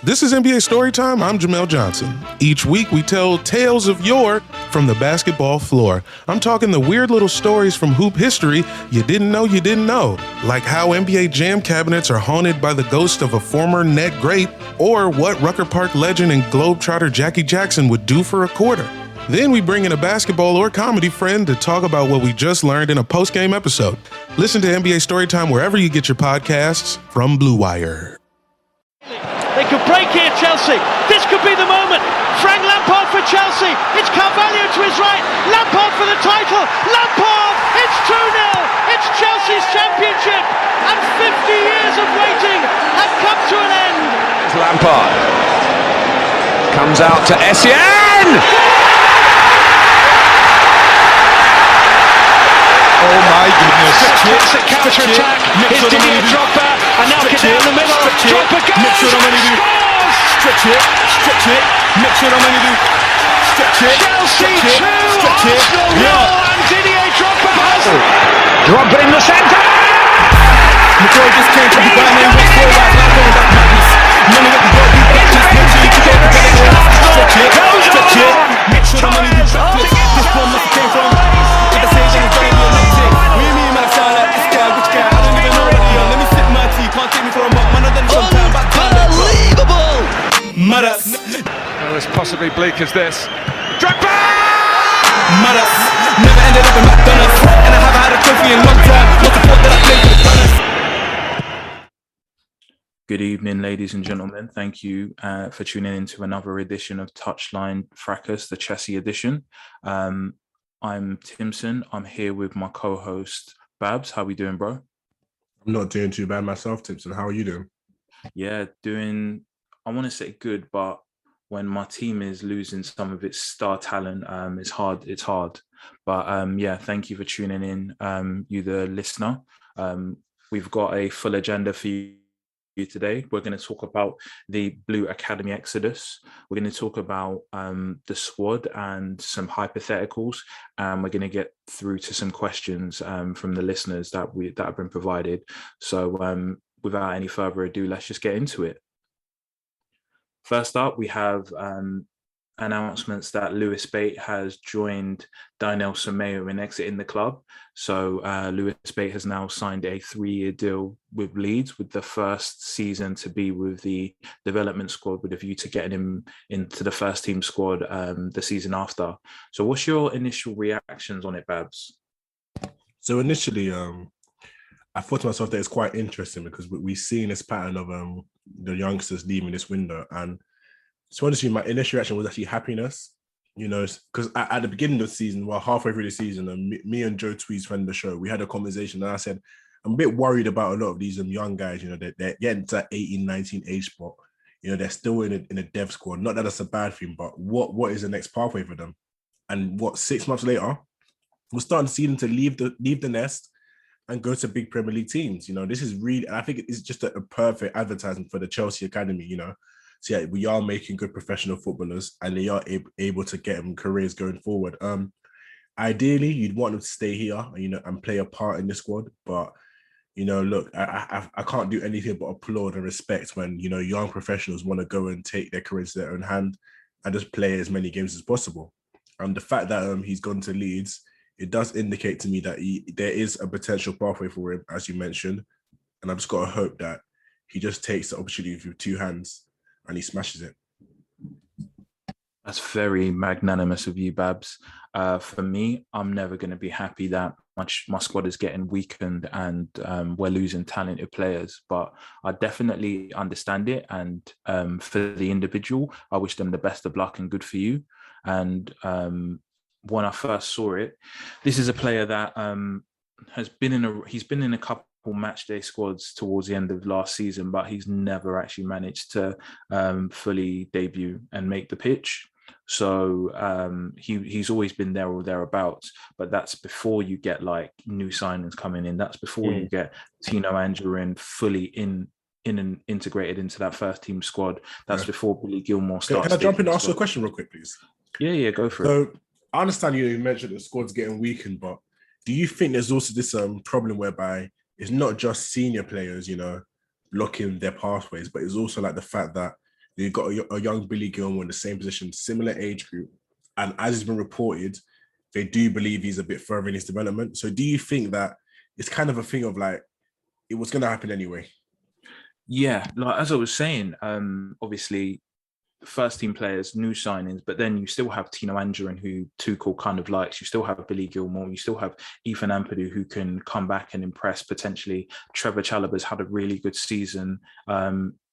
This is NBA Storytime. I'm Jamel Johnson. Each week we tell tales of yore from the basketball floor. I'm talking the weird little stories from hoop history you didn't know, like how NBA jam cabinets are haunted by the ghost of a former net great, or what Rucker Park legend and globetrotter Jackie Jackson would do for a quarter. Then we bring in a basketball or comedy friend to talk about what we just learned in a post-game episode. Listen to NBA Storytime wherever you get your podcasts from Blue Wire. They could break here, Chelsea. This could be the moment. Frank Lampard for Chelsea. It's Carvalho to his right. Lampard for the title. Lampard! It's 2-0. It's Chelsea's championship. And 50 years of waiting have come to an end. Lampard comes out to Essien. Oh my goodness. It's a counter-attack. Here's Didier Drogba. And now get down the middle. Drogba goes. Scores! Stretch it. Mix it on when you do. Stretch it. Chelsea 2, Arsenal 0, and Didier Drogba has... Drogba in the centre. McCoy just came from the ground and went forward. Now going back madness. None of it can go. Make sure the money you drop this. This one must have came from. Like I say, then it's very electric. We mean man, I sound like this guy, which guy? I don't even know what he on. Let me sip my tea, can't take me for a month. Man, I done some time back. Unbelievable! Madas. Well, as possibly bleak as this. Drogba! Madas. Never ended up in McDonald's. And I haven't had a trophy in a long time. Not the fault that I played for the Gunners. Good evening, ladies and gentlemen. Thank you for tuning in to another edition of Touchline Fracas, the Chelsea edition. I'm Timson. I'm here with my co-host, Babs. How we doing, bro? I'm not doing too bad myself, Timpson. How are you doing? Yeah, doing, I want to say good, but when my team is losing some of its star talent, it's hard. But yeah, thank you for tuning in, you the listener. We've got a full agenda for you today. We're going to talk about the Blue Academy Exodus. We're going to talk about the squad and some hypotheticals, and we're going to get through to some questions from the listeners that have been provided. So without any further ado, let's just get into it. First up, we have announcements that Lewis Bate has joined Daniel Someo in exiting the club. So Lewis Bate has now signed a 3-year deal with Leeds, with the first season to be with the development squad, with a view to getting him into the first team squad the season after. So what's your initial reactions on it, Babs? So initially, I thought to myself that it's quite interesting because we've seen this pattern of the youngsters leaving this window. And so honestly, my initial reaction was actually happiness, you know, because at the beginning of the season, well, halfway through the season, me and Joe Tweeds, friend of the show, we had a conversation and I said, I'm a bit worried about a lot of these young guys, you know, they're getting to that 18, 19 age spot. You know, they're still in a dev squad. Not that that's a bad thing, but what is the next pathway for them? And 6 months later, we're starting to see them to leave the nest and go to big Premier League teams. You know, this is really, I think it's just a perfect advertisement for the Chelsea Academy, you know. So yeah, we are making good professional footballers and they are able to get them careers going forward. Ideally, you'd want them to stay here, you know, and play a part in the squad. But, you know, look, I can't do anything but applaud and respect when, you know, young professionals want to go and take their careers to their own hand and just play as many games as possible. And the fact that he's gone to Leeds, it does indicate to me that there is a potential pathway for him, as you mentioned. And I've just got to hope that he just takes the opportunity with two hands and he smashes it. That's very magnanimous of you, Babs. For me, I'm never going to be happy that my squad is getting weakened and we're losing talented players. But I definitely understand it. And for the individual, I wish them the best of luck and good for you. And when I first saw it, this is a player that he's been in a couple match day squads towards the end of last season, but he's never actually managed to fully debut and make the pitch. So he's always been there or thereabouts, but that's before you get like new signings coming in. That's before you get Tino Anjorin fully in and integrated into that first team squad. That's before Billy Gilmore starts. Can I jump in and ask you a question real quick, please? Yeah, go for it. So I understand you mentioned the squad's getting weakened, but do you think there's also this problem whereby it's not just senior players, you know, blocking their pathways, but it's also like the fact that You've got a young Billy Gilmore in the same position, similar age group. And as has been reported, they do believe he's a bit further in his development. So do you think that it's kind of a thing of like, it was going to happen anyway? Yeah, like as I was saying, obviously first team players, new signings, but then you still have Tino Anjorin, who Tuchel kind of likes. You still have Billy Gilmore. You still have Ethan Ampadu, who can come back and impress potentially. Trevor Chalobah's had a really good season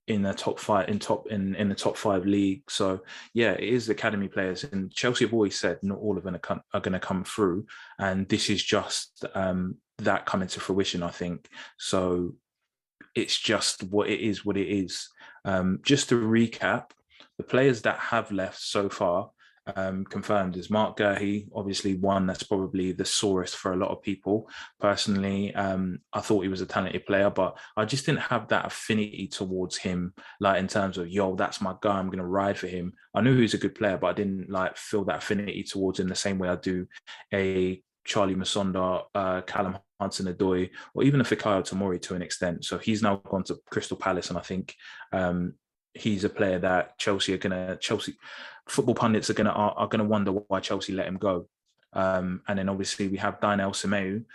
in the top five in the top five league. So yeah, it is academy players, and Chelsea have always said not all of them are going to come through, and this is just that coming to fruition, I think. So it's just what it is. Just to recap, the players that have left so far confirmed is Mark Gurhey, obviously one that's probably the sorest for a lot of people. Personally, I thought he was a talented player, but I just didn't have that affinity towards him, like in terms of, yo, that's my guy, I'm going to ride for him. I knew he was a good player, but I didn't like feel that affinity towards him the same way I do a Charlie Musonda, Callum Hudson-Odoi, or even a Fikayo Tomori to an extent. So he's now gone to Crystal Palace, and I think he's a player that Chelsea football pundits are gonna wonder why Chelsea let him go. And then obviously we have Daniel Simeu.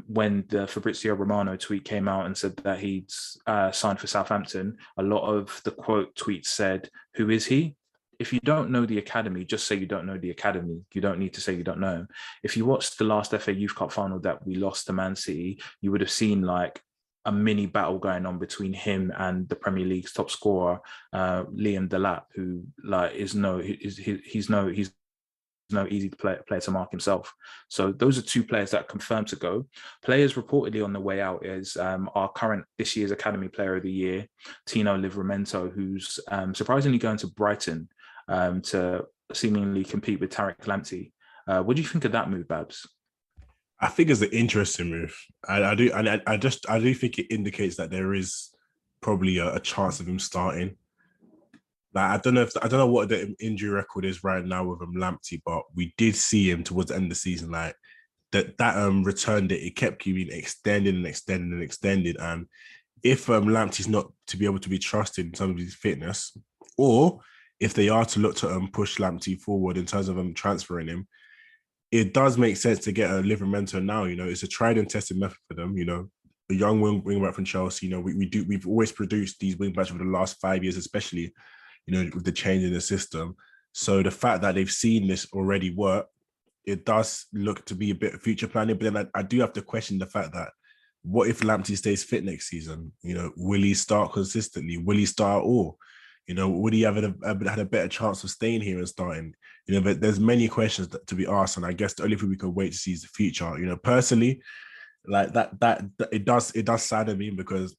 When the Fabrizio Romano tweet came out and said that he'd signed for Southampton, a lot of the quote tweets said, "Who is he?" If you don't know the academy, just say you don't know the academy. You don't need to say you don't know him. If you watched the last FA Youth Cup final that we lost to Man City, you would have seen like a mini battle going on between him and the Premier League's top scorer, Liam Delap, who like he's no easy player to mark himself. So those are two players that are confirmed to go. Players reportedly on the way out is our current this year's Academy Player of the Year, Tino Livramento, who's surprisingly going to Brighton to seemingly compete with Tarek Lamptey. What do you think of that move, Babs? I think it's an interesting move. I do think it indicates that there is probably a chance of him starting. Like I don't know what the injury record is right now with Lamptey, but we did see him towards the end of the season. Like that return that it kept being extended and extended and extended. And if Lamptey's not to be able to be trusted in terms of his fitness, or if they are to look to push Lamptey forward in terms of transferring him, it does make sense to get a Livramento now. You know, it's a tried and tested method for them. You know, a young wing back from Chelsea. You know, we've always produced these wing backs over the last 5 years, especially, you know, with the change in the system. So the fact that they've seen this already work, it does look to be a bit of future planning. But then I do have to question the fact that what if Lamptey stays fit next season? You know, will he start consistently? Will he start at all? You know, would he have had a better chance of staying here and starting? You know, but there's many questions to be asked, and I guess the only thing we can wait to see is the future. You know, personally, like that it does sadden me because,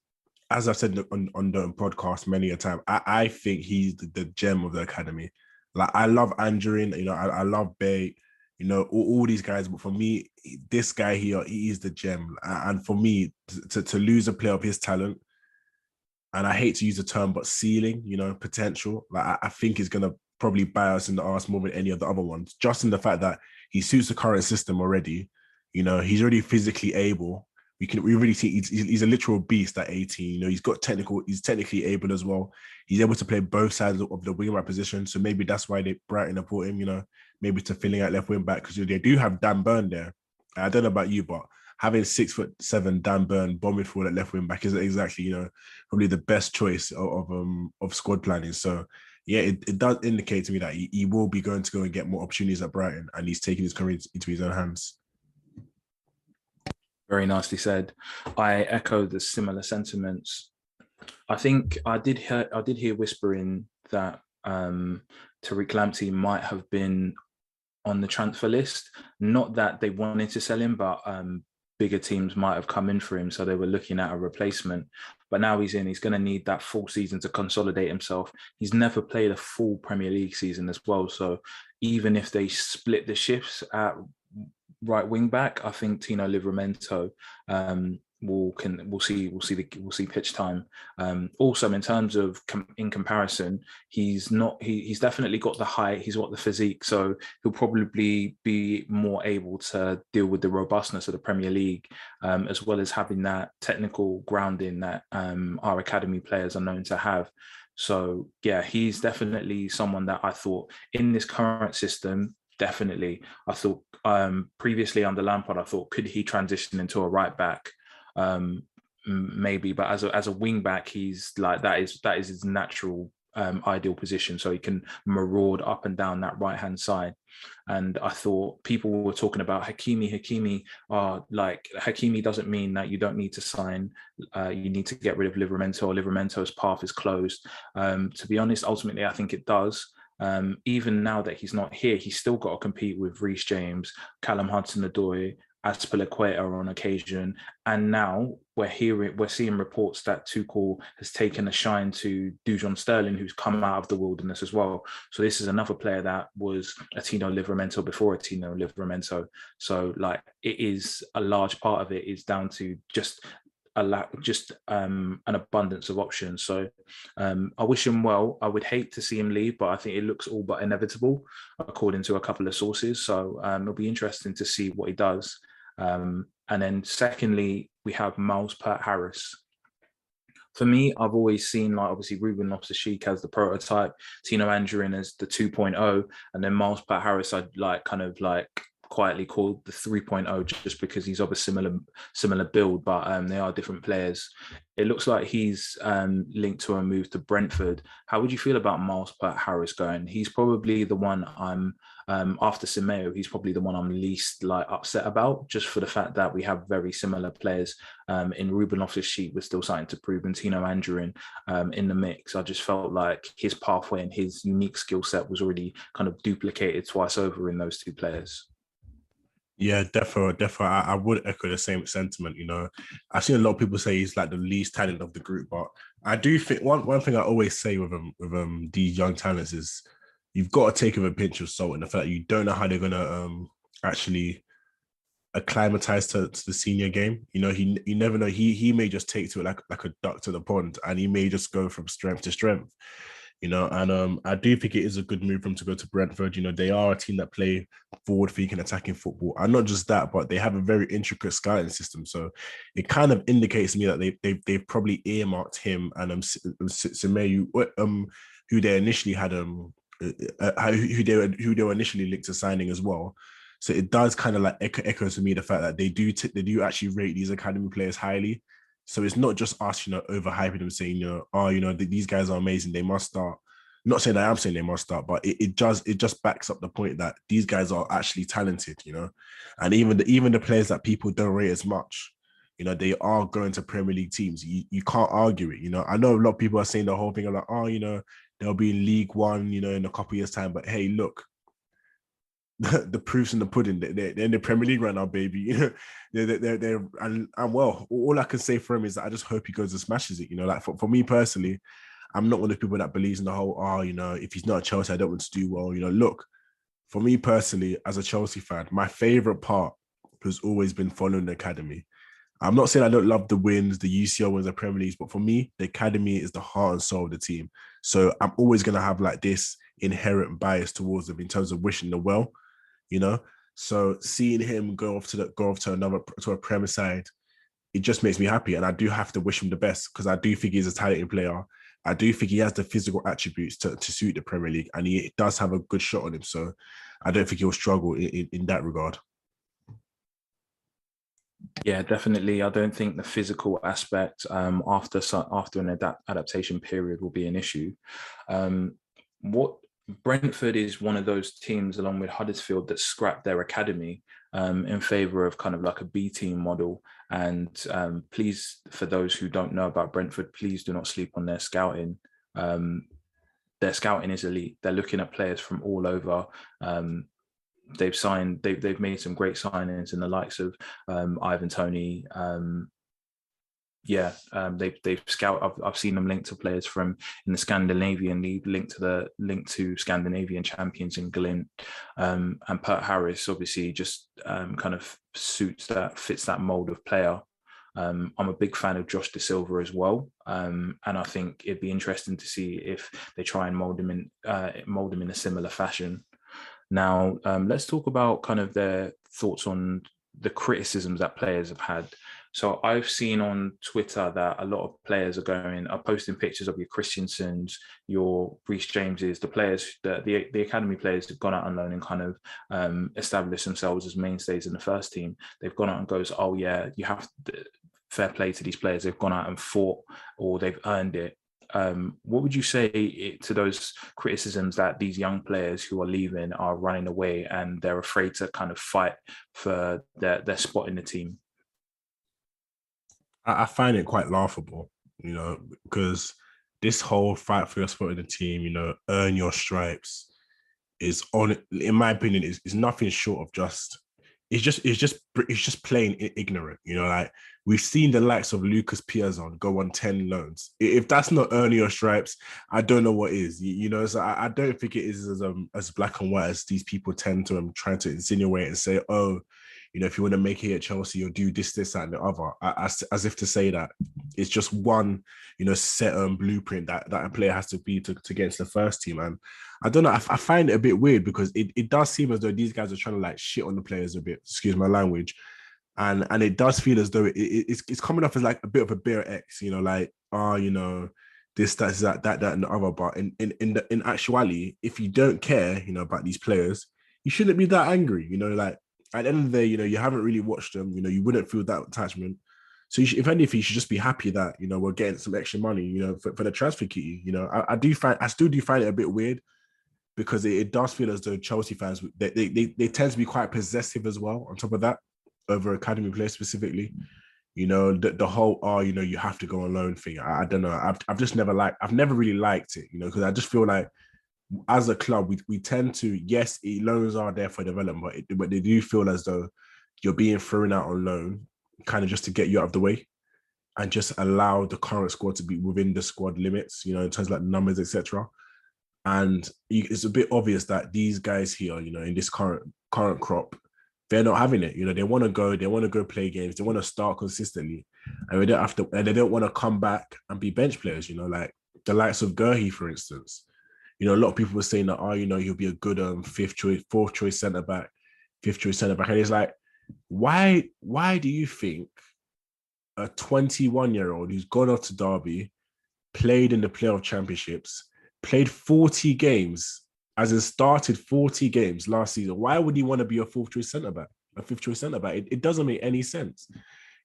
as I've said on the podcast many a time, I think he's the gem of the academy. Like I love Anjorin, you know, I love Bay, you know, all these guys, but for me, this guy here, he is the gem. And for me, to lose a player of his talent, and I hate to use the term, but ceiling, you know, potential, like I think is gonna probably bite us in the arse more than any of the other ones, just in the fact that he suits the current system already. You know, he's already physically able. We really see he's a literal beast at 18. You know, he's technically able as well. He's able to play both sides of the wing back position. So maybe that's why Brighton have brought him, you know, maybe to filling out left wing back, because they do have Dan Burn there. I don't know about you, but having 6'7" Dan Burn bombing forward at left wing back isn't exactly, you know, probably the best choice of squad planning. So yeah, it does indicate to me that he will be going to go and get more opportunities at Brighton, and he's taking his career into his own hands. Very nicely said. I echo the similar sentiments. I think I did hear whispering that Tariq Lamptey might have been on the transfer list. Not that they wanted to sell him, but bigger teams might have come in for him, so they were looking at a replacement. But now he's in. He's going to need that full season to consolidate himself. He's never played a full Premier League season as well. So even if they split the shifts at right wing back, I think Tino Livramento we'll see pitch time. Also, in terms of in comparison, he's definitely got the height, he's got the physique, so he'll probably be more able to deal with the robustness of the Premier League, as well as having that technical grounding that our academy players are known to have. So yeah, he's definitely someone that I thought in this current system, definitely. I thought previously under Lampard, I thought, could he transition into a right back? Maybe, but as a wing back, he's like that is his natural ideal position, so he can maraud up and down that right hand side. And I thought people were talking about Hakimi. Like Hakimi doesn't mean that you don't need to sign. You need to get rid of Livramento, or Livramento's path is closed. To be honest, ultimately, I think it does. Even now that he's not here, he's still got to compete with Reece James, Callum Hudson-Odoi, Azpilicueta on occasion, and now we're seeing reports that Tuchel has taken a shine to Dujon Sterling, who's come out of the wilderness as well. So this is another player that was a Tino Livramento before a Tino Livramento. So like, it is a large part of it is down to just an abundance of options. So I wish him well. I would hate to see him leave, but I think it looks all but inevitable according to a couple of sources. So it'll be interesting to see what he does. And then secondly, we have Miles Peart-Harris. For me, I've always seen, like, obviously Ruben Loftus-Cheek as the prototype, Tino Anjorin as the 2.0, and then Miles Peart-Harris I'd quietly called the 3.0 just because he's of a similar build, but they are different players. It looks like he's linked to a move to Brentford. How would you feel about Miles Peart-Harris going? He's probably the one I'm after Simeo, he's probably the one I'm least upset about, just for the fact that we have very similar players. In Ruben Loftus-Cheek, we're still starting to prove, and Tino Anjorin in the mix. I just felt like his pathway and his unique skill set was already kind of duplicated twice over in those two players. Yeah, definitely. I would echo the same sentiment. You know, I've seen a lot of people say he's like the least talent of the group, but I do think one thing I always say with these young talents is you've got to take it with a pinch of salt, in the fact that you don't know how they're gonna actually acclimatize to the senior game. You know, you never know. He may just take to it like a duck to the pond, and he may just go from strength to strength. You know, and I do think it is a good move for him to go to Brentford. You know, they are a team that play forward-thinking, attacking football, and not just that, but they have a very intricate scouting system. So it kind of indicates to me that they've probably earmarked him and Semedo, who they initially had who they were initially linked to signing as well. So it does kind of like echo to me the fact that they do actually rate these academy players highly. So it's not just us, you know, overhyping them, saying, these guys are amazing, they must start. Not saying that I'm saying they must start, but it just backs up the point that these guys are actually talented, you know. And even the players that people don't rate as much, you know, they are going to Premier League teams. You can't argue it, you know. I know a lot of people are saying the whole thing of like, they'll be in League One, you know, in a couple of years' time. But hey, look, the proof's in the pudding. They're in the Premier League right now, baby. they're and well, all I can say for him is that I just hope he goes and smashes it. You know, like for me personally, I'm not one of the people that believes in the whole, if he's not at Chelsea, I don't want to do well. You know, look, for me personally, as a Chelsea fan, my favorite part has always been following the academy. I'm not saying I don't love the wins, the UCL wins, the Premier Leagues, but for me, the academy is the heart and soul of the team. So I'm always going to have like this inherent bias towards them in terms of wishing them well. You know, so seeing him go off to a Premier side, it just makes me happy, and I do have to wish him the best because I do think he's a talented player. I do think he has the physical attributes to suit the Premier League, and he does have a good shot on him. So I don't think he'll struggle in that regard. Yeah, definitely. I don't think the physical aspect after an adaptation period will be an issue. Brentford is one of those teams, along with Huddersfield, that scrapped their academy in favour of kind of like a B team model. And please, for those who don't know about Brentford, please do not sleep on their scouting. Their scouting is elite. They're looking at players from all over. They've made some great signings in the likes of Ivan Toney. They've scouted. I've seen them linked to players from in the Scandinavian League, linked to Scandinavian champions in Glint, and Peart-Harris obviously just kind of fits that mold of player. I'm a big fan of Josh Da Silva as well, and I think it'd be interesting to see if they try and mold him in a similar fashion. Now, let's talk about kind of their thoughts on the criticisms that players have had. So I've seen on Twitter that a lot of players are posting pictures of your Christiansens, your Reece Jameses, the players, the academy players have gone out on loan and kind of established themselves as mainstays in the first team. They've gone out and goes, oh yeah, you have to, fair play to these players. They've gone out and fought, or they've earned it. What would you say to those criticisms that these young players who are leaving are running away and they're afraid to kind of fight for their spot in the team? I find it quite laughable, because this whole fight for your spot in the team, earn your stripes, in my opinion, is nothing short of it's just plain ignorant. Like we've seen the likes of Lucas Piazon go on 10 loans. If that's not earning your stripes, I don't know what is. So I don't think it is as black and white as these people tend to trying to insinuate and say, oh, if you want to make it at Chelsea, you'll do this, that, and the other, as if to say that it's just one, set blueprint that a player has to be to get into the first team. And I don't know, I find it a bit weird because it does seem as though these guys are trying to like shit on the players a bit, excuse my language. And it does feel as though it's coming off as like a bit of a beer X, like, this, that, and the other. But in actuality, if you don't care, about these players, you shouldn't be that angry, like, at the end of the day, you haven't really watched them. You wouldn't feel that attachment. So if anything, you should just be happy that, we're getting some extra money, for the transfer kitty. I still do find it a bit weird because it does feel as though Chelsea fans, they tend to be quite possessive as well. On top of that, over academy players specifically, the whole, you have to go on loan thing. I don't know. I've never really liked it, because I just feel like, as a club, we tend to, yes, loans are there for development, but they do feel as though you're being thrown out on loan, kind of just to get you out of the way and just allow the current squad to be within the squad limits, in terms of like numbers, etc. And it's a bit obvious that these guys here, in this current crop, they're not having it. They want to go play games, they want to start consistently, and they don't want to come back and be bench players. Like the likes of Gurhey, for instance. A lot of people were saying that, he'll be a good fourth choice centre back, fifth choice centre back, and it's like, why do you think a 21-year-old who's gone off to Derby, played in the playoff championships, played 40 games, as in started 40 games last season, why would he want to be a fourth choice centre back, a fifth choice centre back? It doesn't make any sense.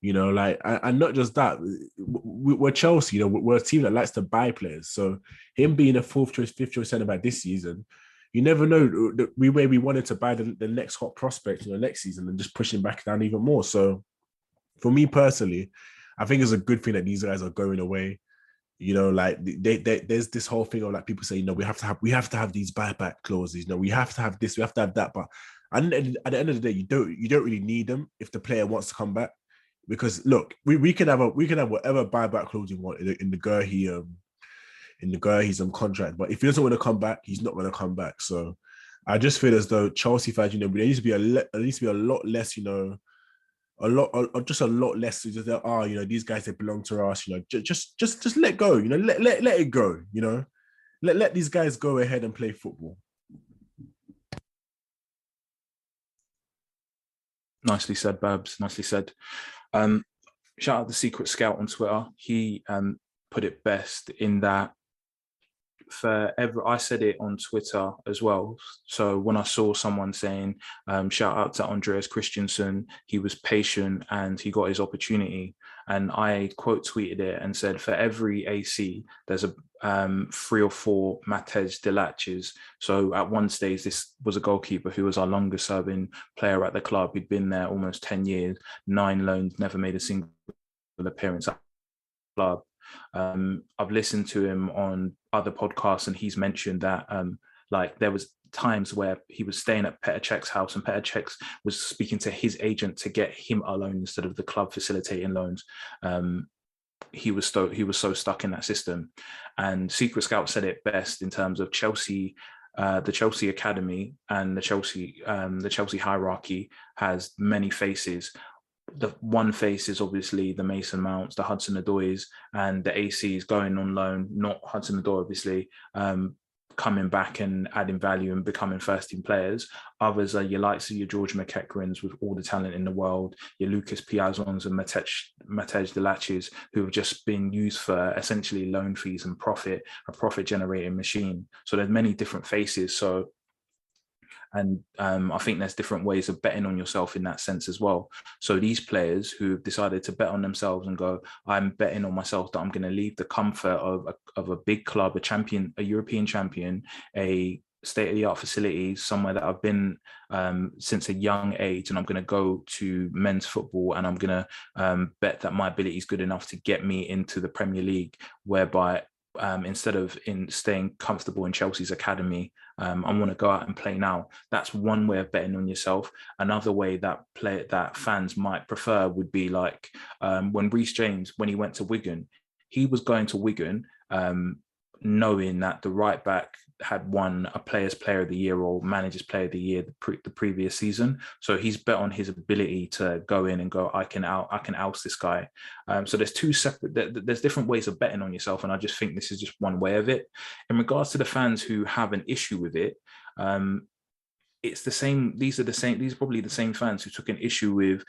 Like, and not just that, we're Chelsea, we're a team that likes to buy players. So him being a fourth choice, fifth choice centre back this season, you never know. We wanted to buy the next hot prospect, next season, and just push him back down even more. So for me personally, I think it's a good thing that these guys are going away. Like there's this whole thing of like people say, we have to have these buyback clauses. We have to have this, we have to have that. But at the end of the day, you don't really need them if the player wants to come back. Because look, we can have whatever buyback clause you want in the Gurhey's contract, but if he doesn't want to come back, he's not going to come back. So I just feel as though Chelsea fans, there needs to be a lot less, a lot less. These guys, they belong to us. Just let go. Let it go. Let these guys go ahead and play football. Nicely said, Babs. Nicely said. Shout out the Secret Scout on Twitter. He put it best in that I said it on Twitter as well. So when I saw someone saying, shout out to Andreas Christensen, he was patient and he got his opportunity. And I quote tweeted it and said, for every AC, there's a 3 or 4 Matej Delaches. So at one stage, this was a goalkeeper who was our longest serving player at the club. He'd been there almost 10 years, 9 loans, never made a single appearance at the club. I've listened to him on other podcasts and he's mentioned that like there was times where he was staying at Petr Cech's house and Petr Cech was speaking to his agent to get him a loan instead of the club facilitating loans. He was so stuck in that system. And Secret Scout said it best in terms of Chelsea, the Chelsea academy and the Chelsea hierarchy has many faces. the one face is obviously the Mason Mounts, the Hudson-Odois, and the ACs going on loan, not Hudson-Odoi, obviously, coming back and adding value and becoming first-team players. Others are your likes of your George McEachran's with all the talent in the world, your Lucas Piazons and Matej Delaches, who have just been used for essentially loan fees and profit, a profit-generating machine. So there's many different faces. So and I think there's different ways of betting on yourself in that sense as well. So these players who've decided to bet on themselves and go, I'm betting on myself that I'm going to leave the comfort of a big club, a champion, a European champion, a state-of-the-art facility, somewhere that I've been since a young age, and I'm going to go to men's football, and I'm going to bet that my ability is good enough to get me into the Premier League, whereby instead of staying comfortable in Chelsea's academy, I want to go out and play now. That's one way of betting on yourself. Another way that fans might prefer would be like when Reece James, when he went to Wigan, he was going to Wigan knowing that the right back had won a Players' Player of the Year or Managers' Player of the Year the previous season. So he's bet on his ability to go in and go, I can oust this guy. So there's there's different ways of betting on yourself, and I just think this is just one way of it. In regards to the fans who have an issue with it, it's the same. These are probably the same fans who took an issue with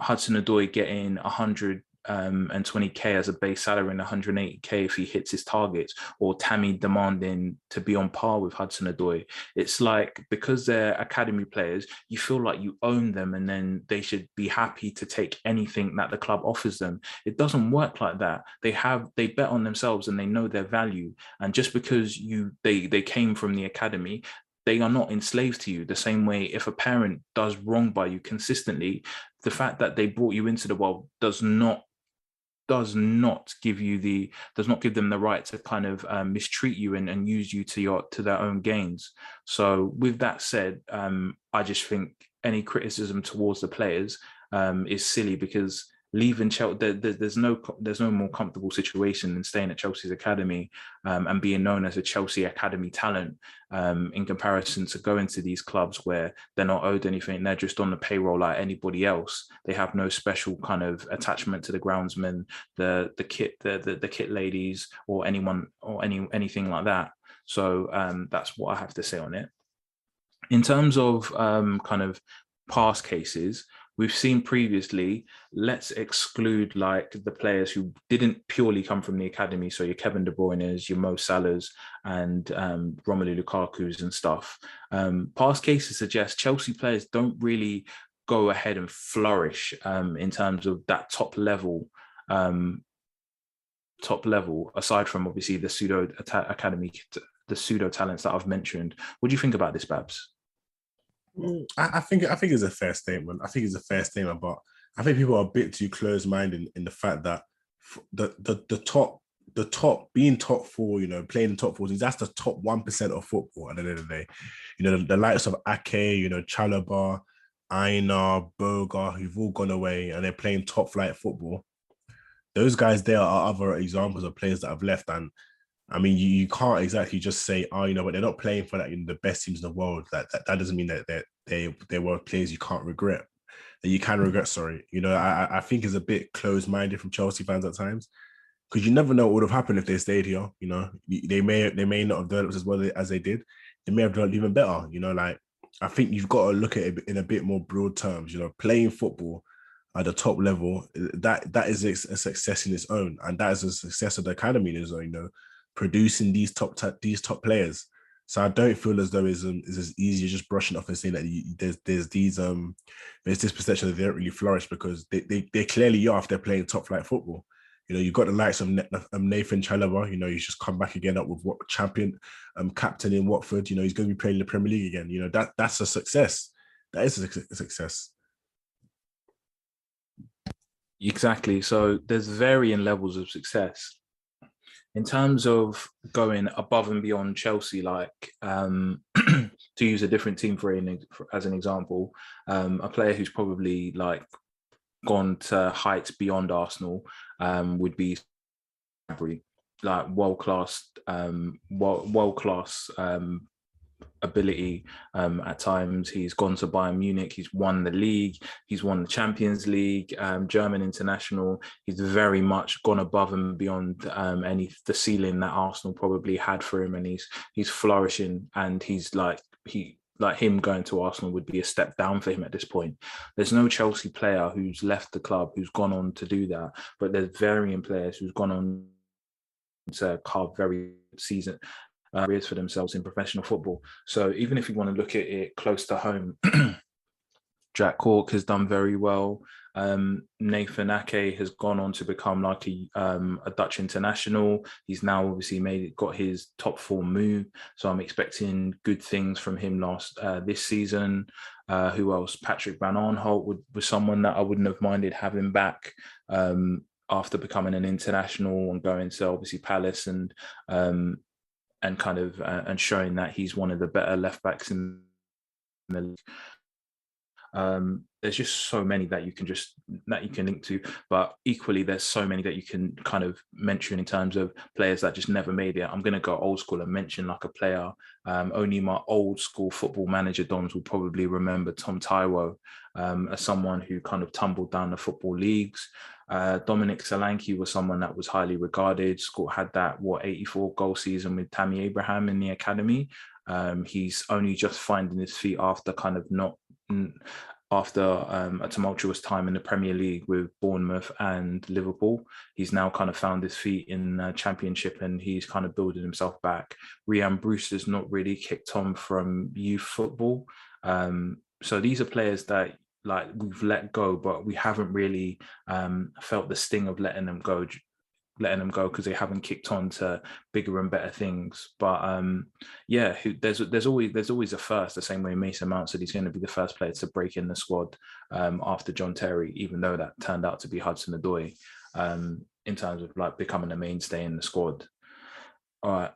Hudson-Odoi getting 120k as a base salary and 180k if he hits his targets, or Tammy demanding to be on par with Hudson-Odoi. It's like, because they're academy players, you feel like you own them and then they should be happy to take anything that the club offers them. It doesn't work like that. They bet on themselves and they know their value, and just because they came from the academy, they are not enslaved to you. The same way, if a parent does wrong by you consistently, the fact that they brought you into the world does not give them the right to kind of mistreat you and use you to their own gains. So with that said, I just think any criticism towards the players is silly, because leaving Chelsea, there's no more comfortable situation than staying at Chelsea's academy and being known as a Chelsea academy talent, in comparison to going to these clubs where they're not owed anything. They're just on the payroll like anybody else. They have no special kind of attachment to the groundsmen, the kit ladies, or anyone or anything like that. So that's what I have to say on it. In terms of kind of past cases, we've seen previously, let's exclude like the players who didn't purely come from the academy. So your Kevin De Bruyne's, your Mo Salah's, and Romelu Lukaku's and stuff. Past cases suggest Chelsea players don't really go ahead and flourish in terms of that top level, aside from obviously the pseudo talents that I've mentioned. What do you think about this, Babs? I think it's a fair statement. But I think people are a bit too close-minded in the fact that the top being top four, playing in top four, that's the top 1% of football at the end of the day. The likes of Ake, Chalobah, Aina, Boga, who've all gone away and they're playing top flight football. Those guys there are other examples of players that have left, and I mean, you can't exactly just say, but they're not playing for the best teams in the world. That doesn't mean that they were players you can't regret. That you can regret. Sorry, I think it's a bit close-minded from Chelsea fans at times, because you never know what would have happened if they stayed here. They may not have developed as well as they did. They may have developed even better. I think you've got to look at it in a bit more broad terms. Playing football at the top level, that is a success in its own, and that is a success of the academy in its own. Producing these top players. So I don't feel as though it's as easy as just brushing off and saying that there's this perception that they don't really flourish, because they clearly are if they're playing top flight football. You've got the likes of Nathan Chalobah. He's just come back again up with what captain in Watford. He's going to be playing in the Premier League again. That's a success. That is a success. Exactly. So there's varying levels of success. In terms of going above and beyond Chelsea, like to use a different team as an example, a player who's probably like gone to heights beyond Arsenal would be like world class ability at times. He's gone to Bayern Munich, he's won the league, he's won the Champions League, German international. He's very much gone above and beyond the ceiling that Arsenal probably had for him, and he's flourishing, and he's like him going to Arsenal would be a step down for him at this point. There's no Chelsea player who's left the club who's gone on to do that, but there's varying players who's gone on to carve very season careers for themselves in professional football. So even if you want to look at it close to home, Jack Cork has done very well. Nathan Ake has gone on to become like a Dutch international. He's now obviously got his top form move, so I'm expecting good things from him this season. Who else? Patrick Van Aanholt was someone that I wouldn't have minded having back after becoming an international and going to obviously Palace and showing that he's one of the better left backs in the league. There's just so many that you can link to, but equally there's so many that you can kind of mention in terms of players that just never made it. I'm going to go old school and mention like a player. Only my old school football manager dons will probably remember Tom Taiwo as someone who kind of tumbled down the football leagues. Dominic Solanke was someone that was highly regarded. Had that 84 goal season with Tammy Abraham in the academy. He's only just finding his feet after a tumultuous time in the Premier League with Bournemouth and Liverpool. He's now kind of found his feet in the Championship, and he's kind of building himself back. Rhian Brewster's not really kicked on from youth football. So these are players that like we've let go, but we haven't really felt the sting of letting them go because they haven't kicked on to bigger and better things. But there's always a first, the same way Mason Mount said he's going to be the first player to break in the squad after John Terry, even though that turned out to be Hudson-Odoi in terms of like becoming a mainstay in the squad. All right,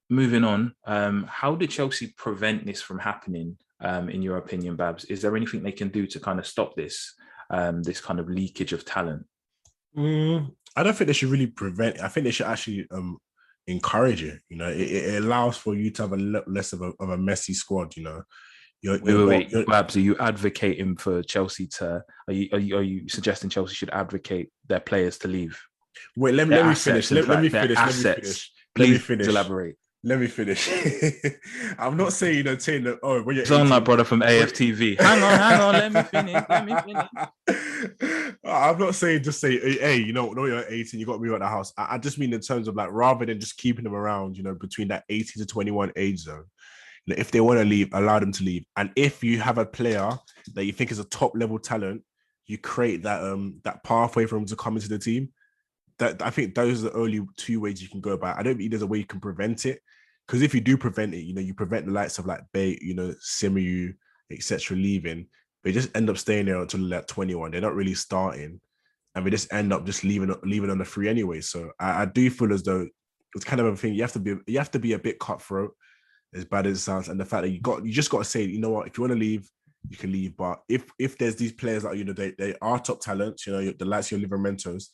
moving on. How did Chelsea prevent this from happening, in your opinion, Babs? Is there anything they can do to kind of stop this kind of leakage of talent? I don't think they should really prevent it. I think they should actually encourage it. You know, it allows for you to have a less of a messy squad. You know, wait, Babs, are you advocating for Chelsea to? Are you suggesting Chelsea should advocate their players to leave? Wait, let me finish. Let me finish. Elaborate. Let me finish. I'm not saying, saying that, when you're sound like brother from AFTV. Hang on, let me finish. I'm not saying just say, hey, when you're 18, you got to be at the house. I just mean in terms of like, rather than just keeping them around, between that 18 to 21 age zone. If they want to leave, allow them to leave. And if you have a player that you think is a top level talent, you create that pathway for them to come into the team. That I think those are the only two ways you can go about it. I don't think there's a way you can prevent it. Because if you do prevent it, you prevent the likes of like Bate, Simeon, etc. leaving. They just end up staying there until they're 21. They're not really starting. And they just end up just leaving on the free anyway. So I do feel as though it's kind of a thing. You have to be a bit cutthroat, as bad as it sounds. And the fact that you just got to say, you know what, if you want to leave, you can leave. But if there's these players that, they are top talents, the likes of your Livermentos,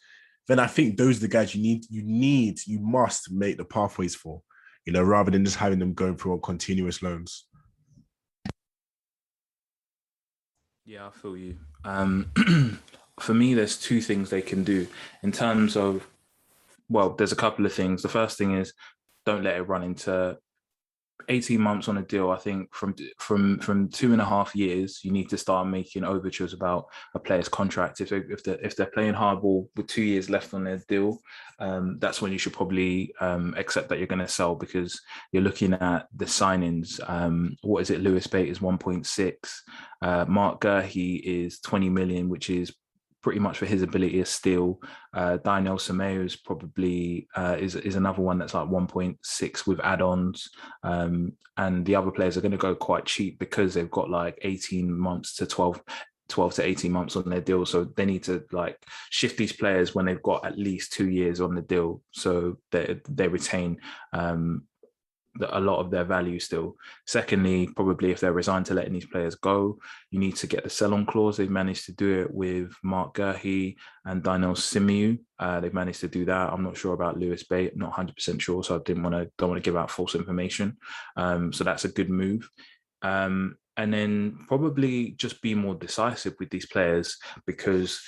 then I think those are the guys you must make the pathways for, rather than just having them going through on continuous loans. Yeah, I feel you. For me, there's two things they can do in terms of, there's a couple of things. The first thing is don't let it run into 18 months on a deal. I think from 2.5 years, you need to start making overtures about a player's contract. If they're playing hardball with 2 years left on their deal, that's when you should probably accept that you're going to sell, because you're looking at the signings. What is it? Lewis Bate is 1.6. Mark Gurhey is 20 million, which is pretty much for his ability to steal. Daniel Semedo is probably is another one that's like 1.6 with add-ons. And the other players are going to go quite cheap because they've got like 18 months to 12 to 18 months on their deal. So they need to like shift these players when they've got at least 2 years on the deal, so they retain a lot of their value still. Secondly, probably if they're resigned to letting these players go, you need to get the sell-on clause. They've managed to do it with Mark Gurhey and Daniel Simiu. They've managed to do that. I'm not sure about Lewis Bate, not 100% sure, so I don't want to give out false information. So that's a good move. And then probably just be more decisive with these players, because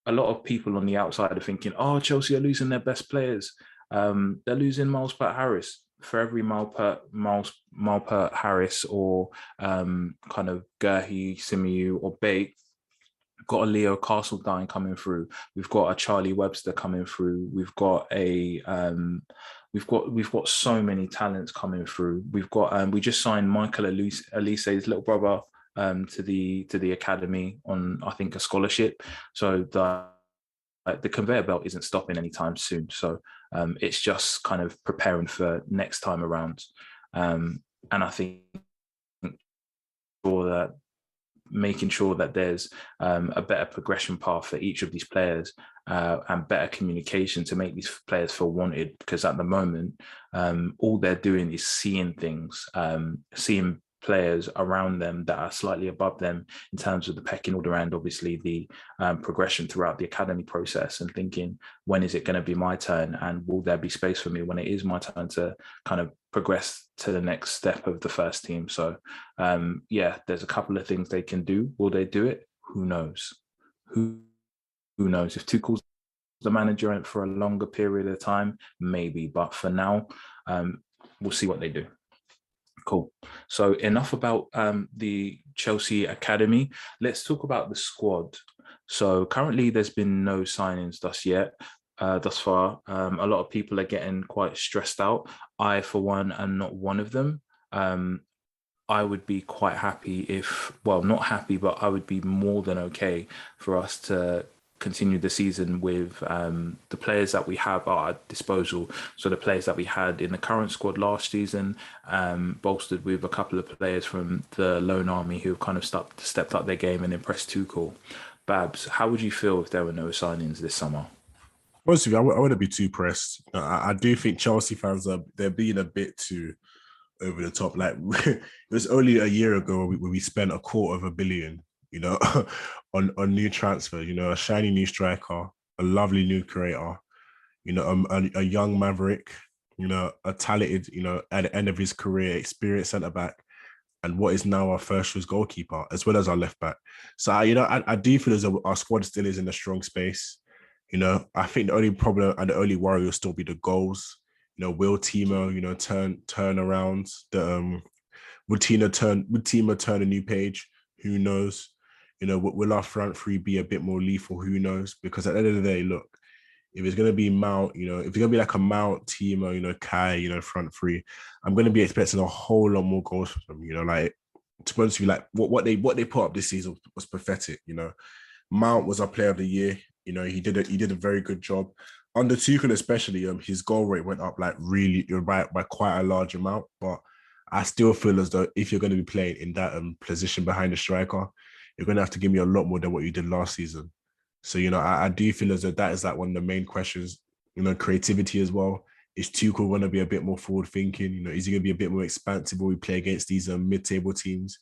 a lot of people on the outside are thinking, oh, Chelsea are losing their best players. They're losing Miles Pert-Harris. For every Miles Pert-Harris or kind of Gurhey, Simiu or Bate, we've got a Leo Castledine coming through. We've got a Charlie Webster coming through. We've got we've got so many talents coming through. We've got we just signed Michael Elise's little brother to the academy on, I think, a scholarship. So the conveyor belt isn't stopping anytime soon. So it's just kind of preparing for next time around. And I think making sure that there's a better progression path for each of these players and better communication to make these players feel wanted, because at the moment, all they're doing is seeing things, seeing players around them that are slightly above them in terms of the pecking order and obviously the progression throughout the academy process, and thinking, when is it going to be my turn, and will there be space for me when it is my turn to kind of progress to the next step of the first team? So there's a couple of things they can do. Will they do it? Who knows? Who knows? If Tuchel's the manager for a longer period of time, maybe, but for now, we'll see what they do. Cool. So enough about the Chelsea Academy. Let's talk about the squad. So currently there's been no signings thus far. A lot of people are getting quite stressed out. I, for one, am not one of them. I would be quite happy not happy, but I would be more than okay for us to continue the season with the players that we have at our disposal. So the players that we had in the current squad last season, bolstered with a couple of players from the loan army who have kind of stepped up their game and impressed Tuchel. Babs, how would you feel if there were no signings this summer? Honestly, I wouldn't be too pressed. I do think Chelsea fans they're being a bit too over the top. Like, it was only a year ago when we spent $250 million, on new transfer, a shiny new striker, a lovely new creator, a young maverick, a talented, at the end of his career, experienced centre-back, and what is now our first choice goalkeeper, as well as our left-back. So, I do feel as though our squad still is in a strong space. I think the only problem and the only worry will still be the goals. Will Timo, turn around would Timo turn a new page? Who knows? Will our front three be a bit more lethal? Who knows? Because at the end of the day, look, if it's going to be Mount, if it's going to be like a Mount, Timo, Kai, front three, I'm going to be expecting a whole lot more goals from them. Like, to be honest with you, like what they put up this season was pathetic. Mount was our player of the year. He did a very good job. Under Tuchel especially, his goal rate went up like really by quite a large amount. But I still feel as though if you're going to be playing in that position behind the striker, you're going to have to give me a lot more than what you did last season. So, I do feel as though that is like one of the main questions. Creativity as well. Is Tuchel going to be a bit more forward thinking? Is he going to be a bit more expansive when we play against these mid-table teams?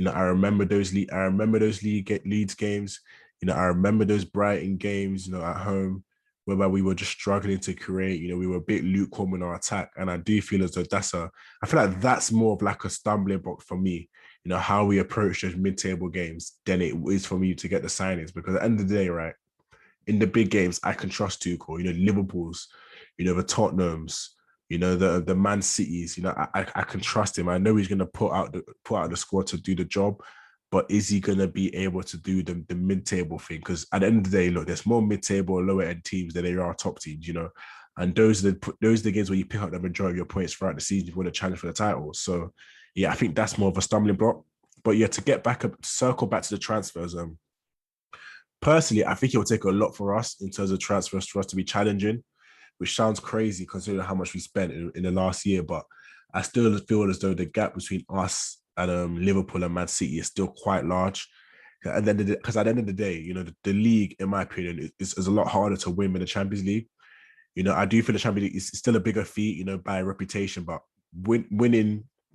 I remember those Leeds games. I remember those Brighton games, at home, whereby we were just struggling to create. We were a bit lukewarm in our attack. And I do feel as though I feel like that's more of like a stumbling block for me, how we approach those mid-table games than it is for me to get the signings. Because at the end of the day, right, in the big games, I can trust Tuchel, Liverpool's, the Tottenhams, the Man Cities, I can trust him. I know he's going to put out the squad to do the job. But is he going to be able to do the mid-table thing? Because at the end of the day, look, there's more mid-table or lower-end teams than there are top teams, And those are the games where you pick up the majority of your points throughout the season if you want to challenge for the title. So, yeah, I think that's more of a stumbling block. But, yeah, to circle back to the transfers, personally, I think it will take a lot for us in terms of transfers for us to be challenging, which sounds crazy considering how much we spent in the last year. But I still feel as though the gap between us and Liverpool and Man City is still quite large. And then, because at the end of the day, the league, in my opinion, is a lot harder to win than the Champions League. I do feel the Champions League is still a bigger feat, by reputation, but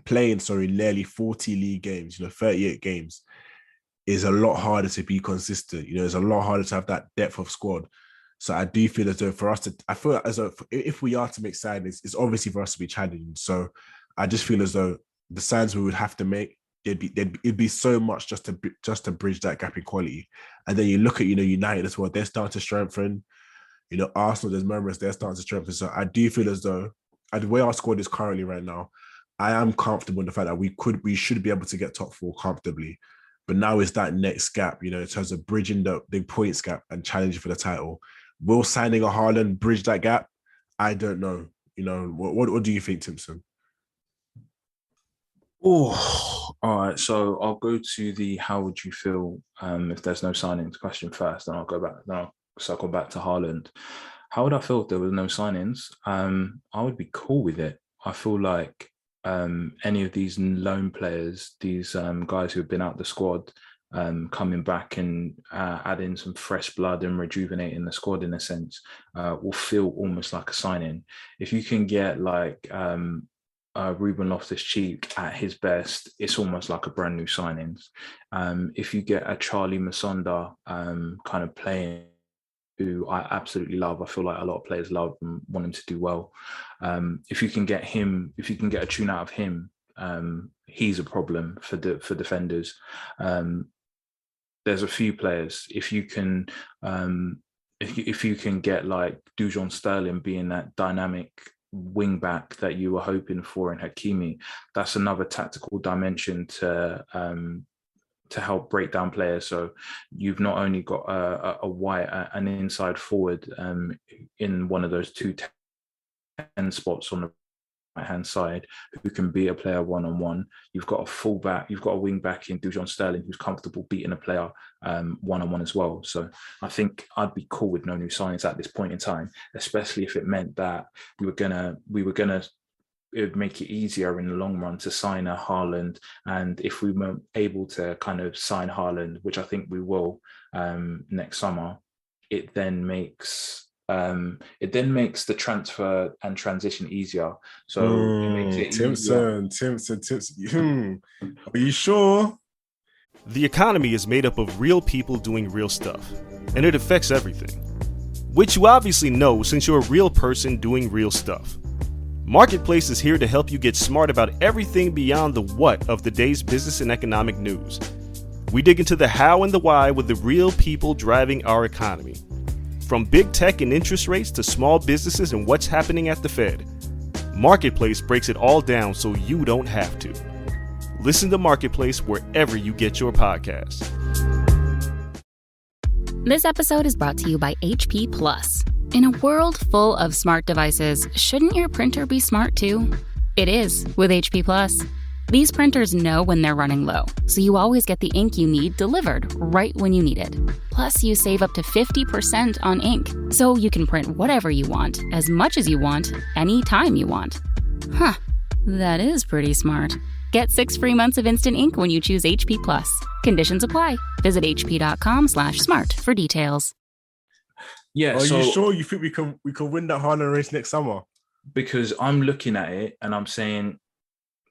playing nearly 40 league games, 38 games, is a lot harder to be consistent. It's a lot harder to have that depth of squad. So I do feel as though I feel as though if we are to make signings, it's obviously for us to be challenging. So I just feel as though the signs we would have to make, it'd be so much just to bridge that gap in quality. And then you look at United as well; they're starting to strengthen. Arsenal, there's murmurs they're starting to strengthen. So I do feel as though the way our squad is currently right now, I am comfortable in the fact that we should be able to get top four comfortably. But now is that next gap, in terms of bridging the big points gap and challenging for the title. Will signing a Haaland bridge that gap? I don't know. What do you think, Timson? Oh, all right. So I'll go to the how would you feel if there's no signings question first, then I'll go back. Then I'll circle back to Haaland. How would I feel if there was no signings? I would be cool with it. I feel like any of these loan players, these guys who have been out the squad, coming back and adding some fresh blood and rejuvenating the squad in a sense, will feel almost like a signing. If you can get like Ruben Loftus-Cheek at his best, it's almost like a brand new signings. If you get a Charlie Masonda kind of playing, who I absolutely love, I feel like a lot of players love and want him to do well. If you can get a tune out of him, he's a problem for defenders. There's a few players. If you can get like Dujon Sterling being that dynamic wing back that you were hoping for in Hakimi, that's another tactical dimension to help break down players. So you've not only got an inside forward in one of those 2-10 spots on the right hand side who can beat a player one-on-one. You've got a fullback, you've got a wing back in Dujon Sterling who's comfortable beating a player one-on-one as well. So I think I'd be cool with no new signings at this point in time, especially if it meant that it would make it easier in the long run to sign a Haaland. And if we weren't able to kind of sign Haaland, which I think we will next summer, it then makes the transfer and transition easier. So it makes it Timson. Are you sure? The economy is made up of real people doing real stuff, and it affects everything. Which you obviously know since you're a real person doing real stuff. Marketplace is here to help you get smart about everything beyond the what of the day's business and economic news. We dig into the how and the why with the real people driving our economy. From big tech and interest rates to small businesses and what's happening at the Fed, Marketplace breaks it all down so you don't have to. Listen to Marketplace wherever you get your podcasts. This episode is brought to you by HP Plus. In a world full of smart devices, shouldn't your printer be smart too? It is with HP Plus. These printers know when they're running low, so you always get the ink you need delivered right when you need it. Plus, you save up to 50% on ink, so you can print whatever you want, as much as you want, anytime you want. Huh, that is pretty smart. Get 6 free months of instant ink when you choose HP Plus. Conditions apply. Visit hp.com/smart for details. Yeah. Are you sure you think we can win that Haaland race next summer? Because I'm looking at it and I'm saying,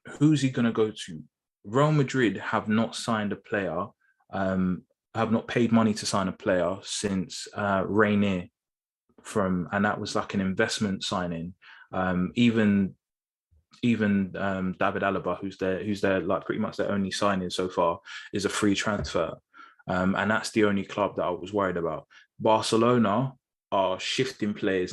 who's he going to go to? Real Madrid have not signed a player, have not paid money to sign a player since Rainier, and that was like an investment signing. Even David Alaba, who's their like pretty much their only signing so far, is a free transfer, and that's the only club that I was worried about. Barcelona are shifting players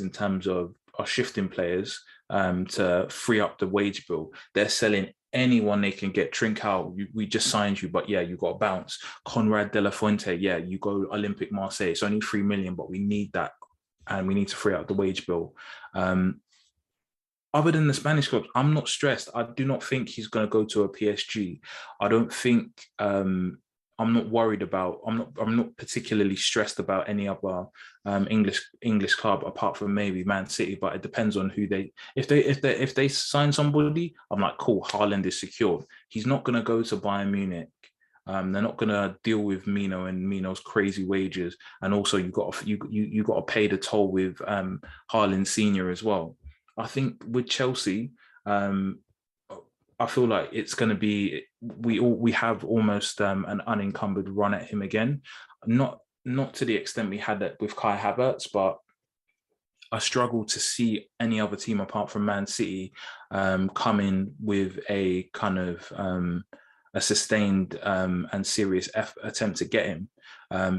to free up the wage bill. They're selling anyone they can get. Trincao, we just signed you, but yeah, you got to bounce. Conrad de la Fuente, yeah, you go Olympique Marseille. It's only 3 million, but we need that, and we need to free up the wage bill. Other than the Spanish clubs, I'm not stressed. I do not think he's going to go to a PSG. I don't think. I'm not worried about. I'm not particularly stressed about any other English club apart from maybe Man City. But it depends on who they. If they sign somebody, I'm like, cool. Haaland is secured. He's not going to go to Bayern Munich. They're not going to deal with Mino and Mino's crazy wages. And also, you got to pay the toll with Haaland Senior as well. I think with Chelsea, I feel like it's going to be we have almost an unencumbered run at him again, not to the extent we had it with Kai Havertz, but I struggle to see any other team apart from Man City come in with a kind of a sustained and serious attempt to get him.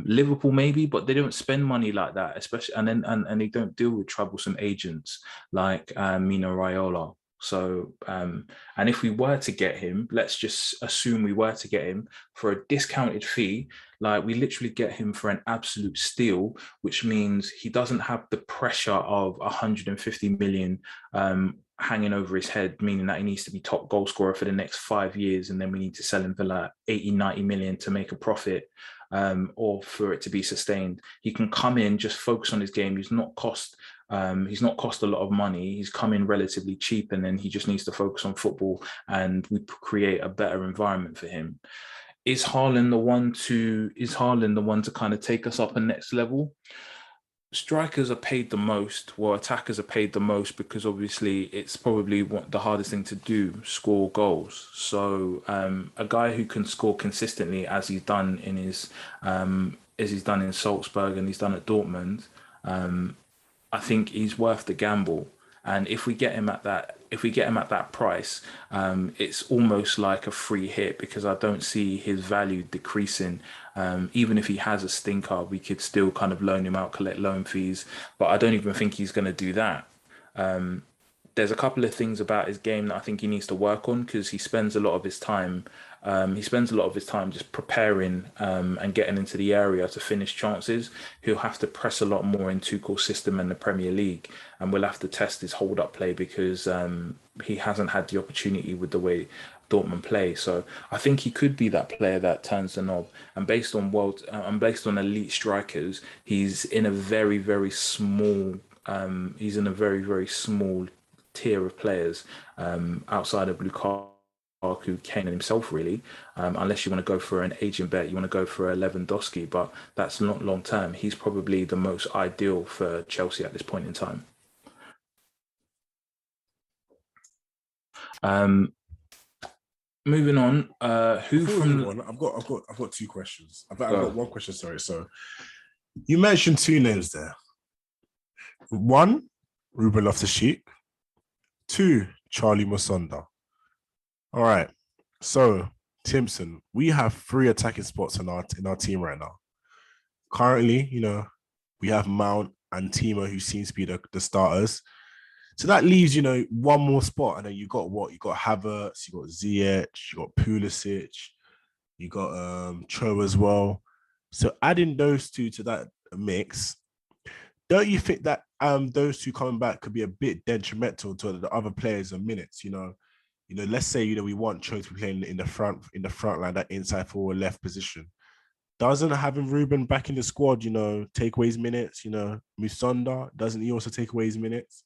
Liverpool maybe, but they don't spend money like that, especially and they don't deal with troublesome agents like Mino Raiola. So, and if we were to get him, let's just assume we were to get him for a discounted fee, like we literally get him for an absolute steal, which means he doesn't have the pressure of 150 million hanging over his head, meaning that he needs to be top goal scorer for the next 5 years. And then we need to sell him for like 80, 90 million to make a profit. Or for it to be sustained. He can come in, just focus on his game. He's not cost a lot of money. He's come in relatively cheap, and then he just needs to focus on football, and we create a better environment for him. Is Haaland the one to kind of take us up a next level? Strikers are paid the most, well, attackers are paid the most, because obviously it's probably the hardest thing to do, score goals. So a guy who can score consistently, as he's done in Salzburg and he's done at Dortmund, I think he's worth the gamble. And if we get him at that price, it's almost like a free hit, because I don't see his value decreasing. Even if he has a stinker, we could still kind of loan him out, collect loan fees. But I don't even think he's going to do that. There's a couple of things about his game that I think he needs to work on, because he spends a lot of his time just preparing and getting into the area to finish chances. He'll have to press a lot more in Tuchel's system and the Premier League, and we'll have to test his hold-up play, because he hasn't had the opportunity with the way Dortmund play. So I think he could be that player that turns the knob. And based on elite strikers, he's in a very, very small tier of players outside of Lukaku, Kane and himself, really. Unless you want to go for an agent bet, you want to go for a Lewandowski, but that's not long term. He's probably the most ideal for Chelsea at this point in time. Moving on, I've got two questions. I've got one question. Sorry. So you mentioned two names there. One, Ruben Loftus-Cheek. Two, Charlie Musonda. All right. So Timson, we have 3 attacking spots in our team right now. Currently, we have Mount and Timo, who seems to be the starters. So that leaves, one more spot, and then you got what? You got Havertz, you got Ziyech, you got Pulisic, you got Cho as well. So adding those two to that mix, don't you think that those two coming back could be a bit detrimental to the other players' minutes? Let's say we want Cho to be playing in the front line, that inside forward left position. Doesn't having Ruben back in the squad, take away his minutes? Musonda, doesn't he also take away his minutes?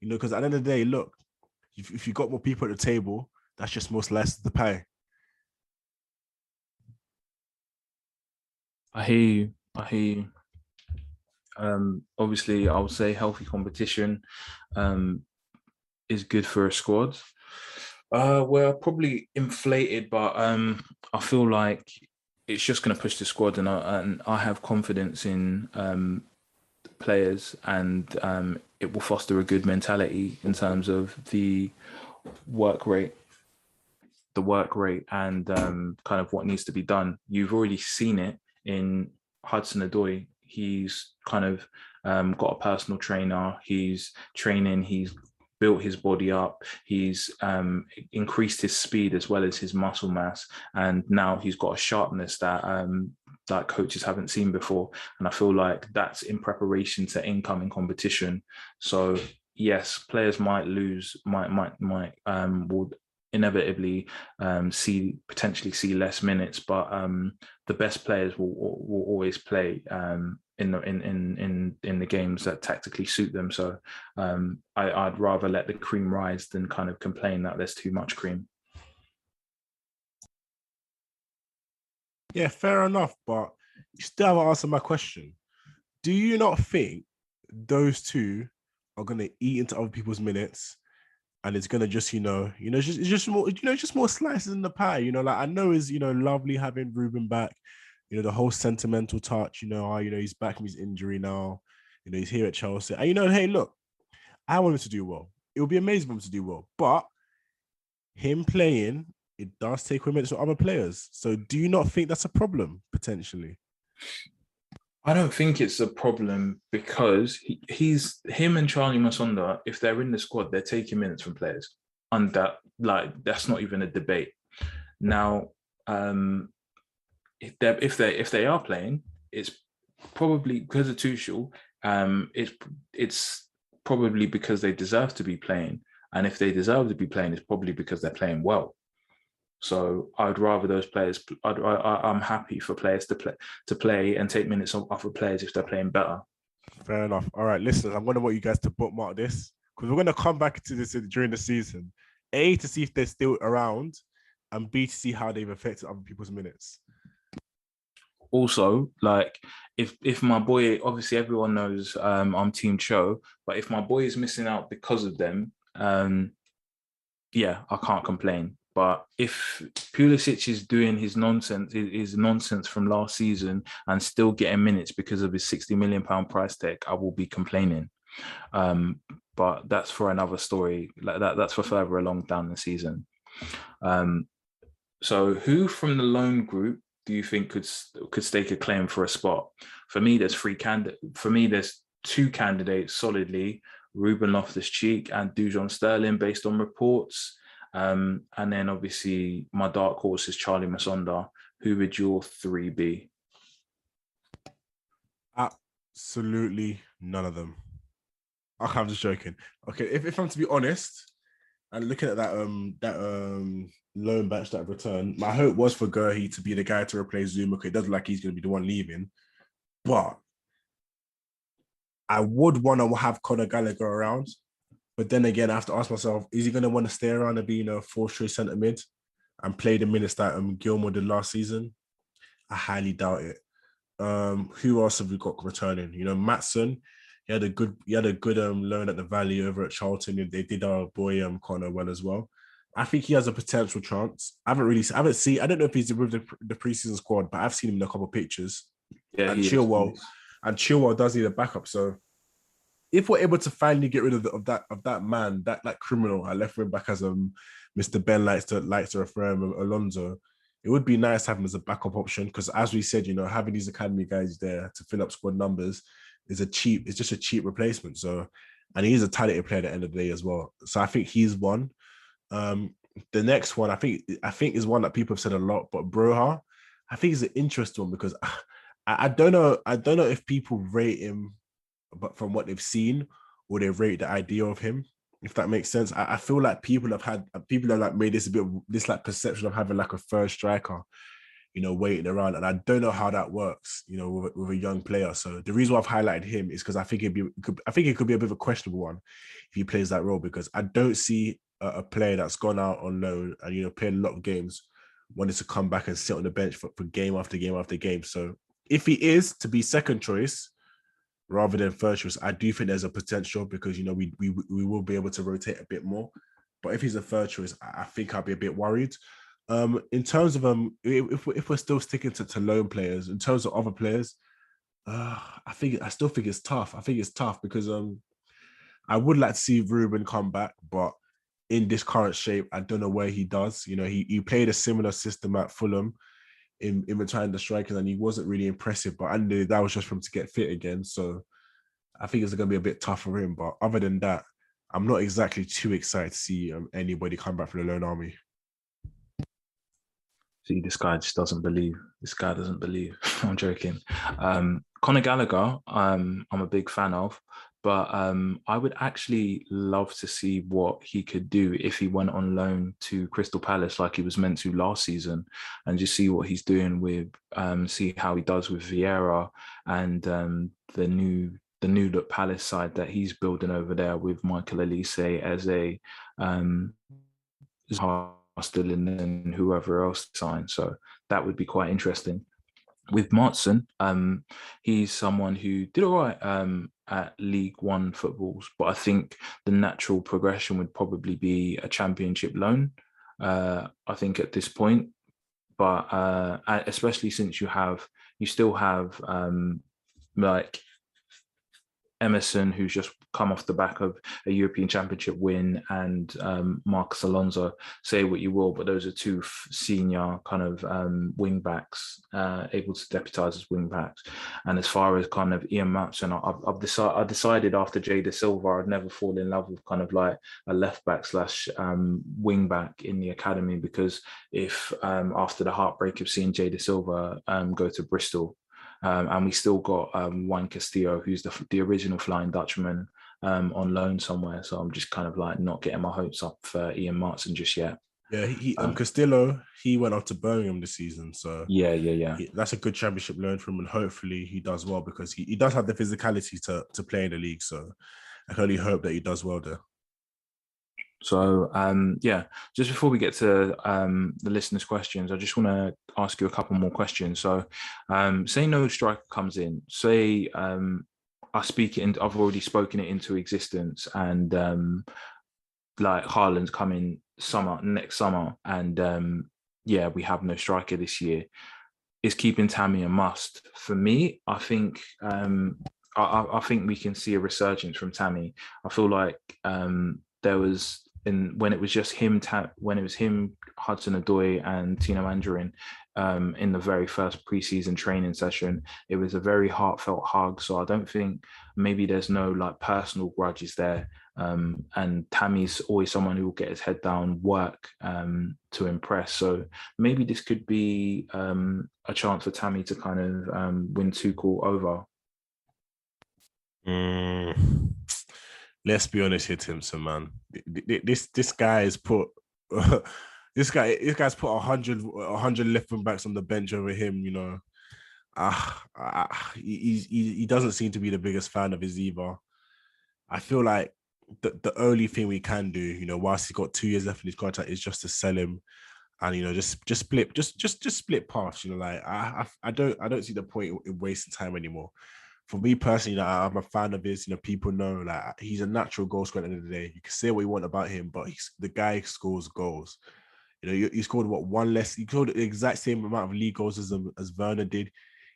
Because at the end of the day, look, if you got more people at the table, that's just more slices of the pie. I hear you. Obviously, I would say healthy competition is good for a squad. We're probably inflated, but I feel like it's just going to push the squad, and I have confidence in players, and it will foster a good mentality in terms of the work rate and kind of what needs to be done. You've already seen it in Hudson-Odoi. He's kind of got a personal trainer. He's training. He's built his body up. He's increased his speed as well as his muscle mass, and now he's got a sharpness that coaches haven't seen before. And I feel like that's in preparation to incoming competition. So yes, players might lose, would inevitably potentially see less minutes, but the best players will always play in the games that tactically suit them. So I'd rather let the cream rise than kind of complain that there's too much cream. Yeah, fair enough, but you still haven't answered my question. Do you not think those two are going to eat into other people's minutes and it's gonna just, just more, just more slices in the pie. Like I know it's, lovely having Ruben back. The whole sentimental touch. He's back from his injury now. He's here at Chelsea, and hey, look, I want him to do well. It would be amazing for him to do well, but him playing, it does take away minutes from other players. So, do you not think that's a problem potentially? I don't think it's a problem because he's him and Charlie Masonda. If they're in the squad, they're taking minutes from players, and that's not even a debate. Now, if they are playing, it's probably because of Tuchel. It's probably because they deserve to be playing, and if they deserve to be playing, it's probably because they're playing well. So I'd rather those players. I'm happy for players to play and take minutes off of players if they're playing better. Fair enough. All right, listen, I'm going to want you guys to bookmark this because we're going to come back to this during the season. A, to see if they're still around, and B, to see how they've affected other people's minutes. Also, like if my boy, obviously everyone knows I'm Team Cho, but if my boy is missing out because of them, yeah, I can't complain. But if Pulisic is doing his nonsense from last season and still getting minutes because of his £60 million price tag, I will be complaining. But that's for another story. Like that's for further along down the season. So who from the loan group do you think could stake a claim for a spot? For me, there's two candidates solidly: Ruben Loftus-Cheek and Dujon Sterling, based on reports. And then obviously my dark horse is Charlie Masonda. Who would your three be? Absolutely none of them. Okay, I'm just joking. Okay, if I'm to be honest, and looking at that loan batch that returned, my hope was for Gurhey to be the guy to replace Zuma. Okay, it doesn't look like he's going to be the one leaving, but I would want to have Conor Gallagher around. But then again, I have to ask myself, is he going to want to stay around and be fourth choice centre mid and play the minutes that Gilmour did last season? I highly doubt it. Who else have we got returning? Maatson, he had a good loan at the Valley over at Charlton. They did our boy Connor well as well. I think he has a potential chance. I haven't seen. I don't know if he's with the preseason squad, but I've seen him in a couple of pictures. Yeah, and Chilwell does need a backup. So if we're able to finally get rid of that man, that criminal, I left wing back as Mr. Ben likes to refer him, Alonso, it would be nice having him as a backup option because, as we said, having these academy guys there to fill up squad numbers it's just a cheap replacement. So, and he's a talented player at the end of the day as well. So I think he's one. The next one I think is one that people have said a lot, but Broha, I think is an interesting one because I don't know if people rate him, but from what they've seen, or they rate the idea of him, if that makes sense. I feel like people have made this perception of having like a third striker, waiting around, and I don't know how that works, with a young player. So the reason why I've highlighted him is because I think it could be a bit of a questionable one if he plays that role, because I don't see a player that's gone out on loan and played a lot of games wanted to come back and sit on the bench for game after game after game. So if he is to be second choice rather than first choice, I do think there's a potential because we will be able to rotate a bit more. But if he's a third choice, I think I'll be a bit worried. In terms of if we're still sticking to loan players, in terms of other players, I still think it's tough. I think it's tough because I would like to see Ruben come back, but in this current shape, I don't know where he does. He played a similar system at Fulham in retiring the strikers, and he wasn't really impressive. But I knew that was just for him to get fit again. So I think it's going to be a bit tough for him. But other than that, I'm not exactly too excited to see anybody come back from the loan army. See, this guy just doesn't believe. This guy doesn't believe. I'm joking. Conor Gallagher, I'm a big fan of, but I would actually love to see what he could do if he went on loan to Crystal Palace like he was meant to last season, and just see what he's doing with, see how he does with Vieira and the new look Palace side that he's building over there with Michael Elise as a still in and whoever else signed. So that would be quite interesting. with Martson, he's someone who did all right at League One footballs, but I think the natural progression would probably be a Championship loan. I think at this point, but especially since you still have like Emerson, who's just come off the back of a European Championship win, and Marcus Alonso. Say what you will, but those are two senior kind of wing backs, able to deputise as wing backs. And as far as kind of Ian Matson, I decided after Jay De Silva, I'd never fall in love with kind of like a left back / wing back in the academy, because if after the heartbreak of seeing Jay De Silva go to Bristol, and we still got Juan Castillo, who's the original Flying Dutchman, on loan somewhere. So I'm just kind of like not getting my hopes up for Ian Martson just yet. Yeah, Castillo, he went off to Birmingham this season. So yeah. That's a good Championship loan for him, and hopefully he does well, because he does have the physicality to play in the league. So I can only hope that he does well there. So, just before we get to the listeners' questions, I just want to ask you a couple more questions. So, say no striker comes in, say I've already spoken it into existence, and like Haaland's coming next summer, and we have no striker this year. Is keeping Tammy a must? For me, I think I think we can see a resurgence from Tammy. I feel like there was, when it was just him, Hudson-Odoi and Tino Anjorin in the very first preseason training session, it was a very heartfelt hug. So I don't think, maybe there's no like personal grudges there. And Tammy's always someone who will get his head down, work to impress. So maybe this could be a chance for Tammy to kind of win Tuchel over. Let's be honest here, Timson, man. This guy has put this guy's put 100 left wing backs on the bench over him. You know, he doesn't seem to be the biggest fan of his either. I feel like the only thing we can do, you know, whilst he's got 2 years left in his contract, is just to sell him, and you know, just split paths. You know, like I don't see the point in wasting time anymore. For me personally, I'm a fan of his. You know, people know like he's a natural goal scorer at the end of the day. You can say what you want about him, but the guy scores goals. You know, he scored one less. He scored the exact same amount of league goals as Werner did.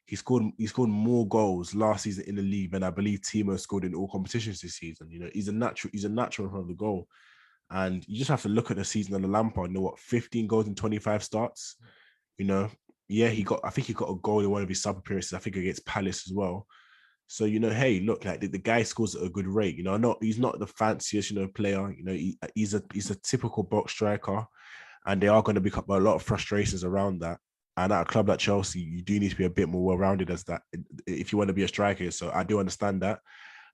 He scored more goals last season in the league than I believe Timo scored in all competitions this season. You know, he's a natural in front of the goal. And you just have to look at the season on the Lampard. You know what, 15 goals in 25 starts. You know, yeah, I think he got a goal in one of his sub appearances, I think against Palace as well. So, you know, hey, look, like the guy scores at a good rate. You know, he's not the fanciest, you know, player. You know, he's a typical box striker, and there are going to be a lot of frustrations around that. And at a club like Chelsea, you do need to be a bit more well-rounded as that if you want to be a striker. So I do understand that.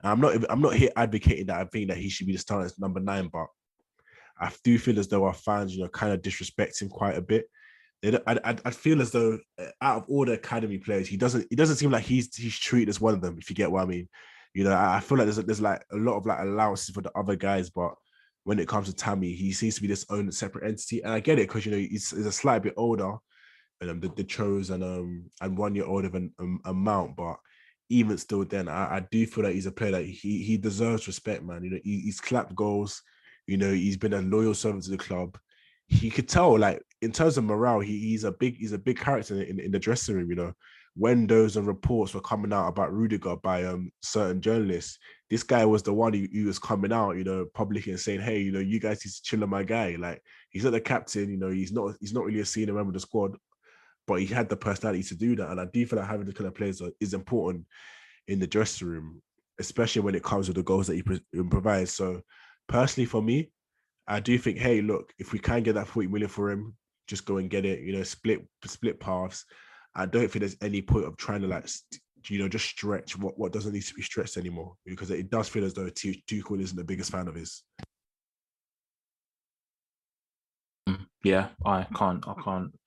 And I'm not here advocating that I think that he should be the starter as number 9, but I do feel as though our fans, you know, kind of disrespect him quite a bit. I feel as though out of all the academy players, he doesn't seem like he's treated as one of them, if you get what I mean. You know, I feel like there's like a lot of like allowances for the other guys, but when it comes to Tammy, he seems to be this own separate entity. And I get it, because you know he's a slight bit older than the Chos and 1 year older than Mount, but even still, then I do feel that he's a player that he deserves respect, man. You know, he's clapped goals. You know, he's been a loyal servant to the club. He could tell, like, in terms of morale, he's a big character in the dressing room. You know, when those reports were coming out about Rudiger by certain journalists, this guy was the one who was coming out, you know, publicly and saying, "Hey, you know, you guys need to chill on my guy." Like, he's not the captain, you know, he's not really a senior member of the squad, but he had the personality to do that. And I do feel like having the kind of players is important in the dressing room, especially when it comes with the goals that he provides. So, personally, for me, I do think, hey, look, if we can get that 40 million for him, just go and get it, you know, split paths. I don't think there's any point of trying to, like, you know, just stretch what doesn't need to be stretched anymore, because it does feel as though Tuchel isn't the biggest fan of his. Yeah, I can't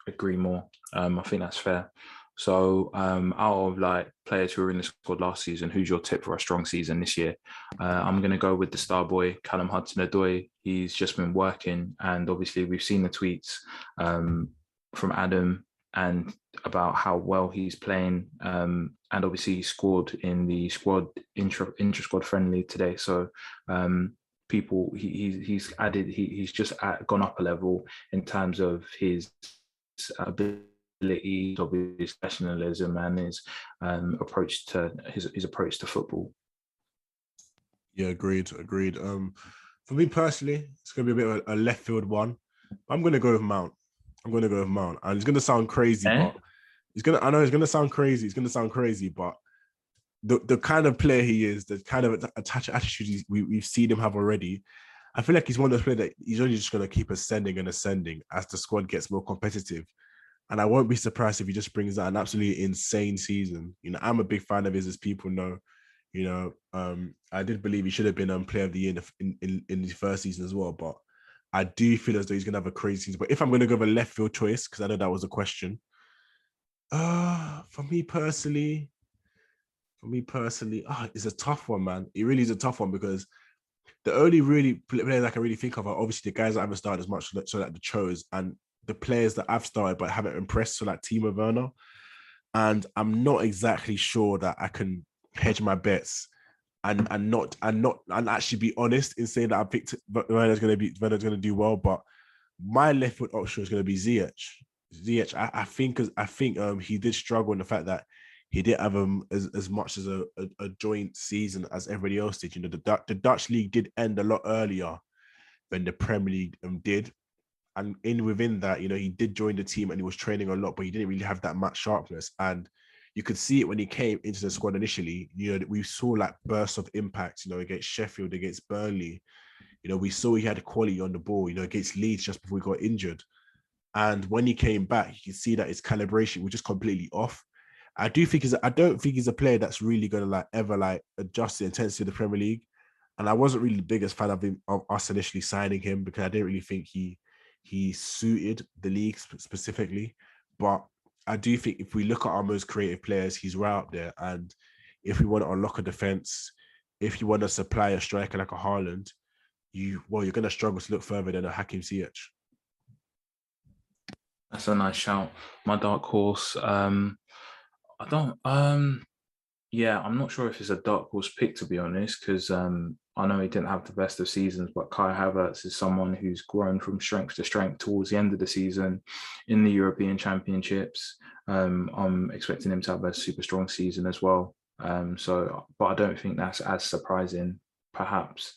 agree more. I think that's fair. So out of like players who were in the squad last season, who's your tip for a strong season this year? I'm going to go with the star boy, Callum Hudson-Odoi. He's just been working, and obviously we've seen the tweets from Adam and about how well he's playing. And obviously he scored in the squad intra-squad friendly today. So he's just gone up a level in terms of his ability, of his professionalism, and his approach to football. Yeah, agreed. For me personally, it's going to be a bit of a left field one. I'm going to go with Mount. And it's going to sound crazy, but I know it's going to sound crazy. But the kind of player he is, the kind of attitude we've seen him have already, I feel like he's one of those players that he's only just going to keep ascending as the squad gets more competitive. And I won't be surprised if he just brings out an absolutely insane season. You know, I'm a big fan of his, as people know. You know, I did believe he should have been player of the year in his first season as well. But I do feel as though he's going to have a crazy season. But if I'm going to go with a left field choice, because I know that was a question, for me personally, it's a tough one, man. It really is a tough one, because the only really players I can really think of are obviously the guys that haven't started as much, so like the Chos, and the players that I've started but haven't impressed, so like Timo Werner. And I'm not exactly sure that I can hedge my bets and actually be honest in saying that I picked Werner's going to do well. But my left foot option is going to be Ziyech. I think he did struggle in the fact that he didn't have as much as a joint season as everybody else did. You know, the Dutch league did end a lot earlier than the Premier League did. And within that, you know, he did join the team and he was training a lot, but he didn't really have that much sharpness. And you could see it when he came into the squad initially. You know, we saw like bursts of impact, you know, against Sheffield, against Burnley. You know, we saw he had quality on the ball, you know, against Leeds just before he got injured. And when he came back, you can see that his calibration was just completely off. I don't think he's a player that's really going to ever adjust the intensity of the Premier League. And I wasn't really the biggest fan of us initially signing him, because I didn't really think he suited the league specifically. But I do think if we look at our most creative players, he's right up there. And if we want to unlock a defense, if you want to supply a striker like a Haaland, you're going to struggle to look further than a Hakim Ziyech. That's a nice shout. My dark horse, I'm not sure if it's a dark horse pick, to be honest, because I know he didn't have the best of seasons, but Kai Havertz is someone who's grown from strength to strength towards the end of the season in the European Championships. I'm expecting him to have a super strong season as well. But I don't think that's as surprising, perhaps.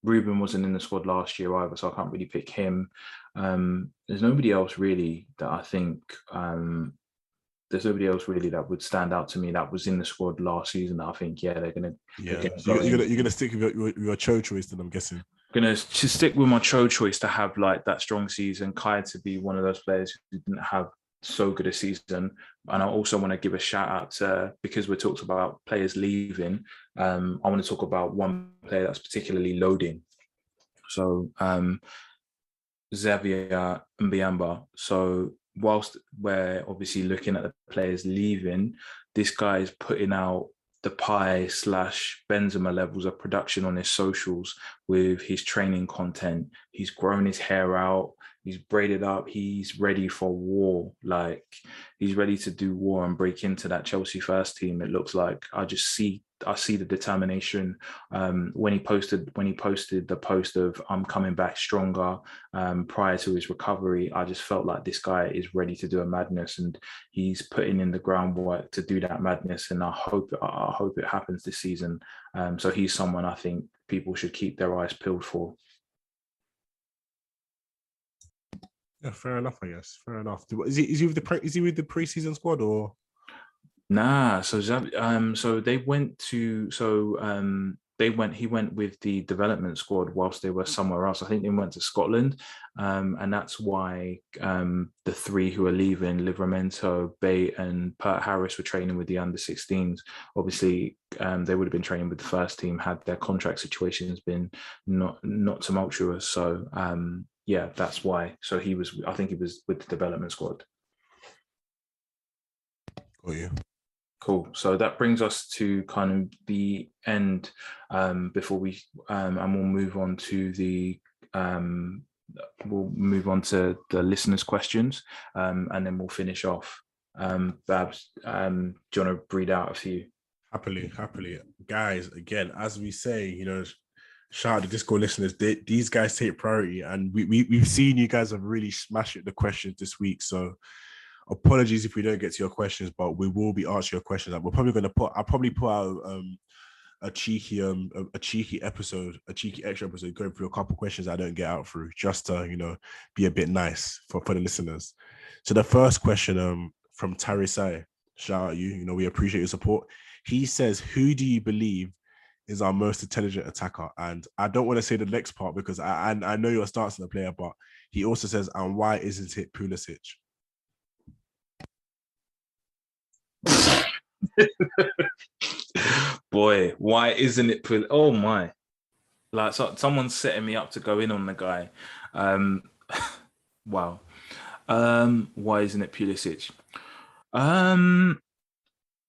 Ruben wasn't in the squad last year either, so I can't really pick him. There's nobody else really that I think that would stand out to me that was in the squad last season that I think, they're gonna. Yeah, you're gonna stick with your Cho choice, then, I'm guessing. I'm gonna just stick with my Cho choice to have like that strong season. Kai to be one of those players who didn't have so good a season. And I also want to give a shout out to, because we talked about players leaving, I want to talk about one player that's particularly loading. So Xavier Mbiamba. So whilst we're obviously looking at the players leaving, this guy is putting out the Benzema levels of production on his socials with his training content. He's grown his hair out. He's braided up. He's ready for war. Like, he's ready to do war and break into that Chelsea first team. It looks like I see the determination. When he posted the post of "I'm coming back stronger" prior to his recovery, I just felt like this guy is ready to do a madness, and he's putting in the groundwork to do that madness. And I hope it happens this season. So he's someone I think people should keep their eyes peeled for. Yeah, fair enough. I guess fair enough. Is he with the preseason squad or? Nah, so they went to he went with the development squad whilst they were somewhere else. I think they went to Scotland, and that's why the three who are leaving, Livramento, Bate, and Pert Harris, were training with the under-16s. Obviously, they would have been training with the first team had their contract situations been not tumultuous. So that's why. So I think he was with the development squad. Oh yeah. Cool. So that brings us to kind of the end before we and we'll move on to the we'll move on to the listeners' questions, and then we'll finish off. Babs, do you want to read out a few? Happily. Guys, again, as we say, shout out to Discord listeners. These guys take priority, and we've seen you guys have really smashed the questions this week. So apologies if we don't get to your questions, but we will be answering your questions. We're probably going to I'll probably put out a cheeky extra episode going through a couple of questions I don't get out through, just to be a bit nice for the listeners. So the first question from Tarisai, shout out you. We appreciate your support. He says, who do you believe is our most intelligent attacker? And I don't want to say the next part because I know your stance on the player, but he also says, and why isn't it Pulisic? Boy, why isn't it oh my, like, so someone's setting me up to go in on the guy. Wow. Why isn't it Pulisic?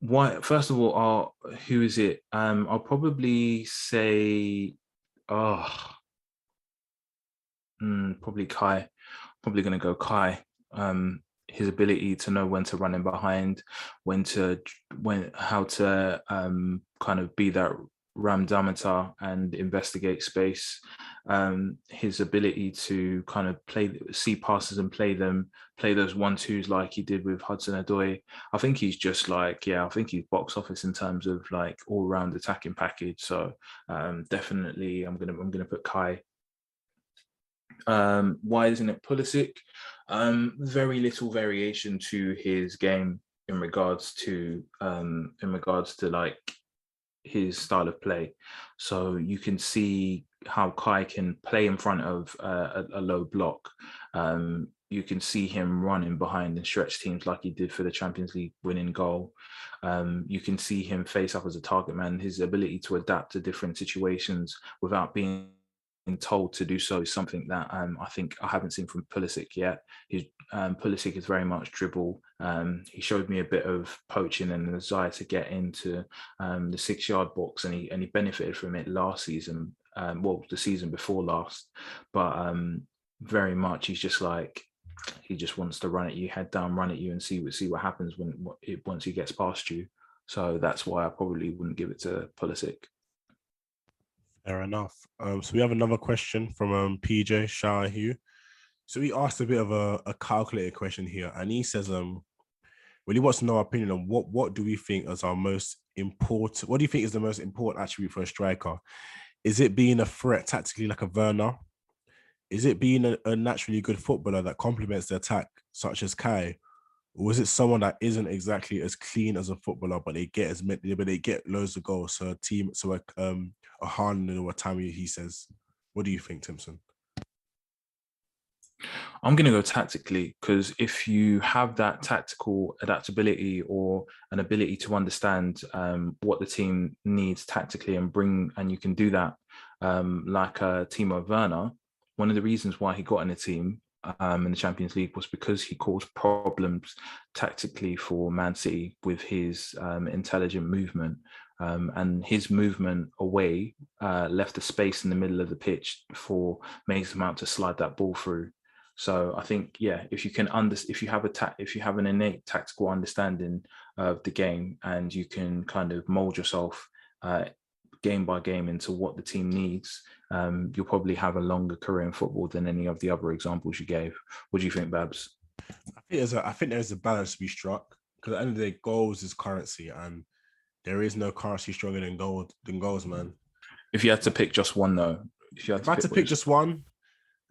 Why, first of all, who is it? I'll probably say probably Kai. Probably gonna go Kai. His ability to know when to run in behind, how to kind of be that Ramdamatar and investigate space. His ability to kind of see passes and play those 1-2s like he did with Hudson-Odoi. I think he's just like, I think he's box office in terms of like all round attacking package. So definitely I'm gonna put Kai. Why isn't it Pulisic? Very little variation to his game in regards to like his style of play. So you can see how Kai can play in front of a low block. You can see him running behind and stretch teams like he did for the Champions League winning goal. You can see him face up as a target man. His ability to adapt to different situations without being told to do so is something that I think I haven't seen from Pulisic yet. Pulisic is very much dribble. He showed me a bit of poaching and the desire to get into the 6-yard box, and he benefited from it last season. The season before last, but very much he just wants to run at you, head down, run at you, and see what happens once he gets past you. So that's why I probably wouldn't give it to Pulisic. Fair enough. So we have another question from PJ Shahu. So he asked a bit of a calculated question here, and he says, well, he wants to know our opinion on what do we think is our most important. What do you think is the most important attribute for a striker? Is it being a threat tactically like a Werner? Is it being a naturally good footballer that complements the attack, such as Kai? Or is it someone that isn't exactly as clean as a footballer, but they get loads of goals? So a Haaland or a Tammy, he says. What do you think, Timson? I'm going to go tactically, because if you have that tactical adaptability or an ability to understand what the team needs tactically and you can do that like Timo Werner, one of the reasons why he got in the team in the Champions League was because he caused problems tactically for Man City with his intelligent movement. And his movement away left a space in the middle of the pitch for Mason Mount to slide that ball through. So I think, if you have an innate tactical understanding of the game, and you can kind of mold yourself game by game into what the team needs, you'll probably have a longer career in football than any of the other examples you gave. What do you think, Babs? I think there's a balance to be struck, because at the end of the day, goals is currency, and there is no currency stronger than goals, man. If you had to pick just one, though, if I had to pick just one,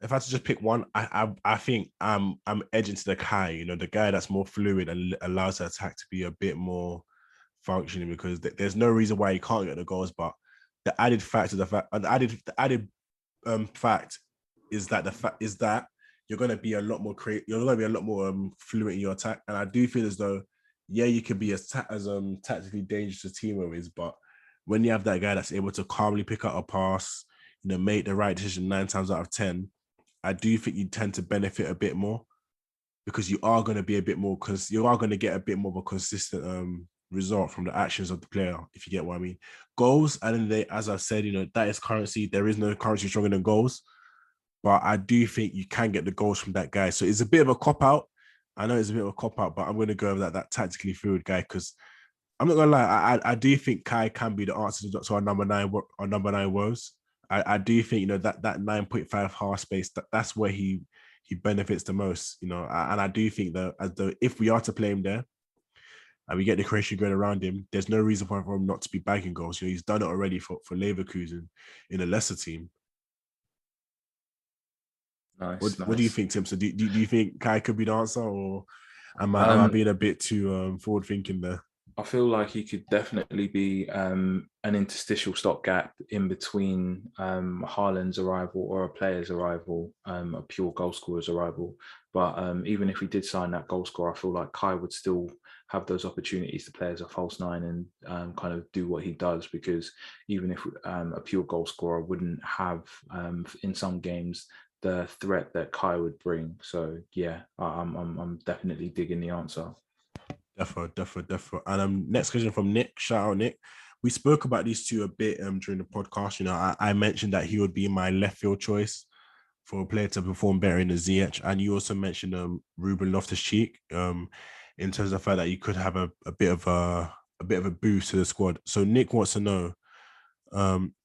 I think I'm edging to the Kai, the guy that's more fluid and allows the attack to be a bit more functioning, because there's no reason why he can't get the goals. But the added fact is that you're going to be a lot more you're going to be a lot more fluid in your attack. And I do feel as though, you could be as tactically dangerous as Timo is, but when you have that guy that's able to calmly pick up a pass, make the right decision 9 times out of 10, I do think you tend to benefit a bit more, because you are going to be a bit more, because you are going to get a bit more of a consistent result from the actions of the player, if you get what I mean. Goals, and then as I've said, that is currency. There is no currency stronger than goals. but I do think you can get the goals from that guy. So it's a bit of a cop out. I know it's a bit of a cop out, but I'm going to go with that tactically fluid guy because I'm not gonna lie. I do think Kai can be the answer to our number nine woes. I do think that 9.5 half space that's where he benefits the most. And I do think that if we are to play him there and we get the creation going around him, there's no reason for him not to be bagging goals. He's done it already for Leverkusen in a lesser team. Nice. What do you think, Tim? So do you think Kai could be the answer, or am I being a bit too forward thinking there? I feel like he could definitely be an interstitial stopgap in between Haaland's arrival or a player's arrival, a pure goal scorer's arrival. But even if we did sign that goal scorer, I feel like Kai would still have those opportunities to play as a false nine and kind of do what he does, because even if a pure goal scorer wouldn't have in some games the threat that Kai would bring. So yeah, I'm definitely digging the answer. Defo. And next question from Nick. Shout out, Nick. We spoke about these two a bit during the podcast. I mentioned that he would be my left field choice for a player to perform better in the Ziyech, and you also mentioned Ruben Loftus-Cheek in terms of the fact that you could have a bit of a boost to the squad. So Nick wants to know,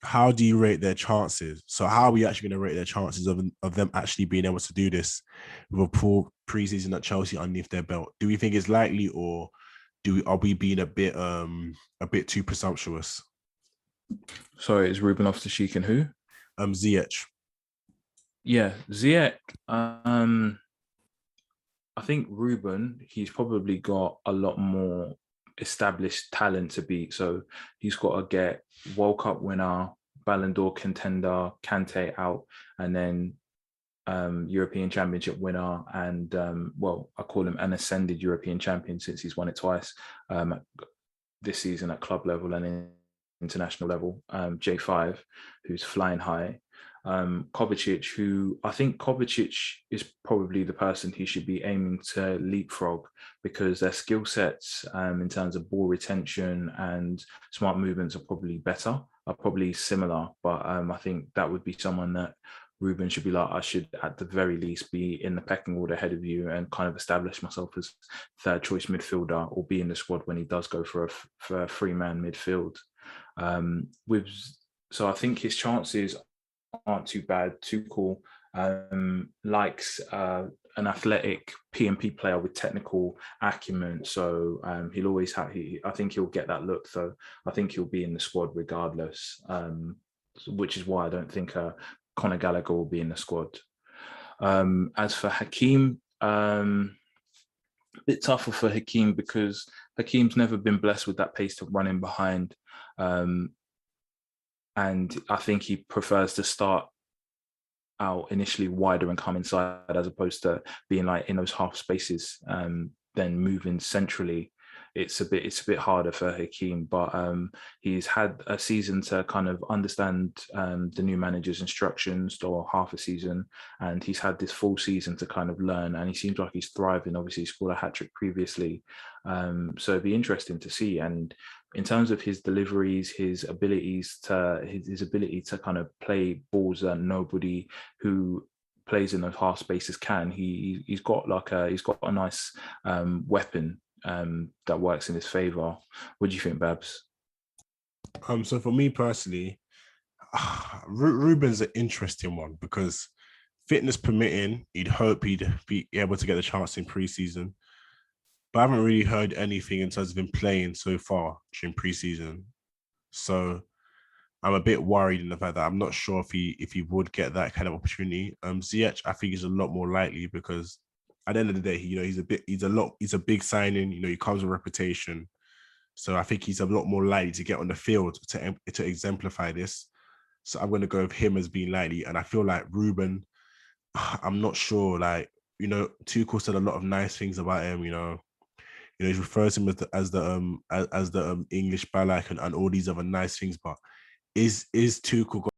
how do you rate their chances? So how are we actually going to rate their chances of them actually being able to do this with a poor preseason at Chelsea underneath their belt? Do we think it's likely, or are we being a bit too presumptuous? Sorry, it's Ruben Loftus-Cheek and who? Ziyech. Yeah, Ziyech. I think Ruben, he's probably got a lot more established talent to beat. So he's got to get World Cup winner, Ballon d'Or contender, Kante out, and then European Championship winner, and I call him an ascended European champion since he's won it twice this season at club level and international level. J5, who's flying high. Kovacic, who I think Kovacic is probably the person he should be aiming to leapfrog, because their skill sets in terms of ball retention and smart movements are probably similar, but I think that would be someone that Ruben should be like, I should at the very least be in the pecking order ahead of you and kind of establish myself as third choice midfielder, or be in the squad when he does go for a three-man midfield. So I think his chances aren't too bad. Tuchel likes an athletic P&P player with technical acumen, so he'll always have. I think he'll get that look, though. I think he'll be in the squad regardless, which is why I don't think Conor Gallagher will be in the squad. As for Hakeem, a bit tougher for Hakeem, because Hakeem's never been blessed with that pace to run in behind. And I think he prefers to start out initially wider and come inside, as opposed to being like in those half spaces, then moving centrally. It's a bit harder for Hakeem, but he's had a season to kind of understand the new manager's instructions, or half a season, and he's had this full season to kind of learn, and he seems like he's thriving. Obviously, he scored a hat-trick previously, so it'd be interesting to see. And in terms of his deliveries, his ability to kind of play balls that nobody who plays in those half spaces can, he's got a nice weapon that works in his favor. What do you think, Babs? So for me personally, Ruben's an interesting one, because fitness permitting, you'd hope he'd be able to get the chance in preseason. But I haven't really heard anything in terms of him playing so far during preseason. So I'm a bit worried in the fact that I'm not sure if he would get that kind of opportunity. Ziyech, I think, is a lot more likely, because at the end of the day, he's a big signing. He comes with reputation. So I think he's a lot more likely to get on the field to exemplify this. So I'm going to go with him as being likely. And I feel like Ruben, I'm not sure. Tuchel said a lot of nice things about him. He refers to him as the English Balak and all these other nice things. But is Tuchel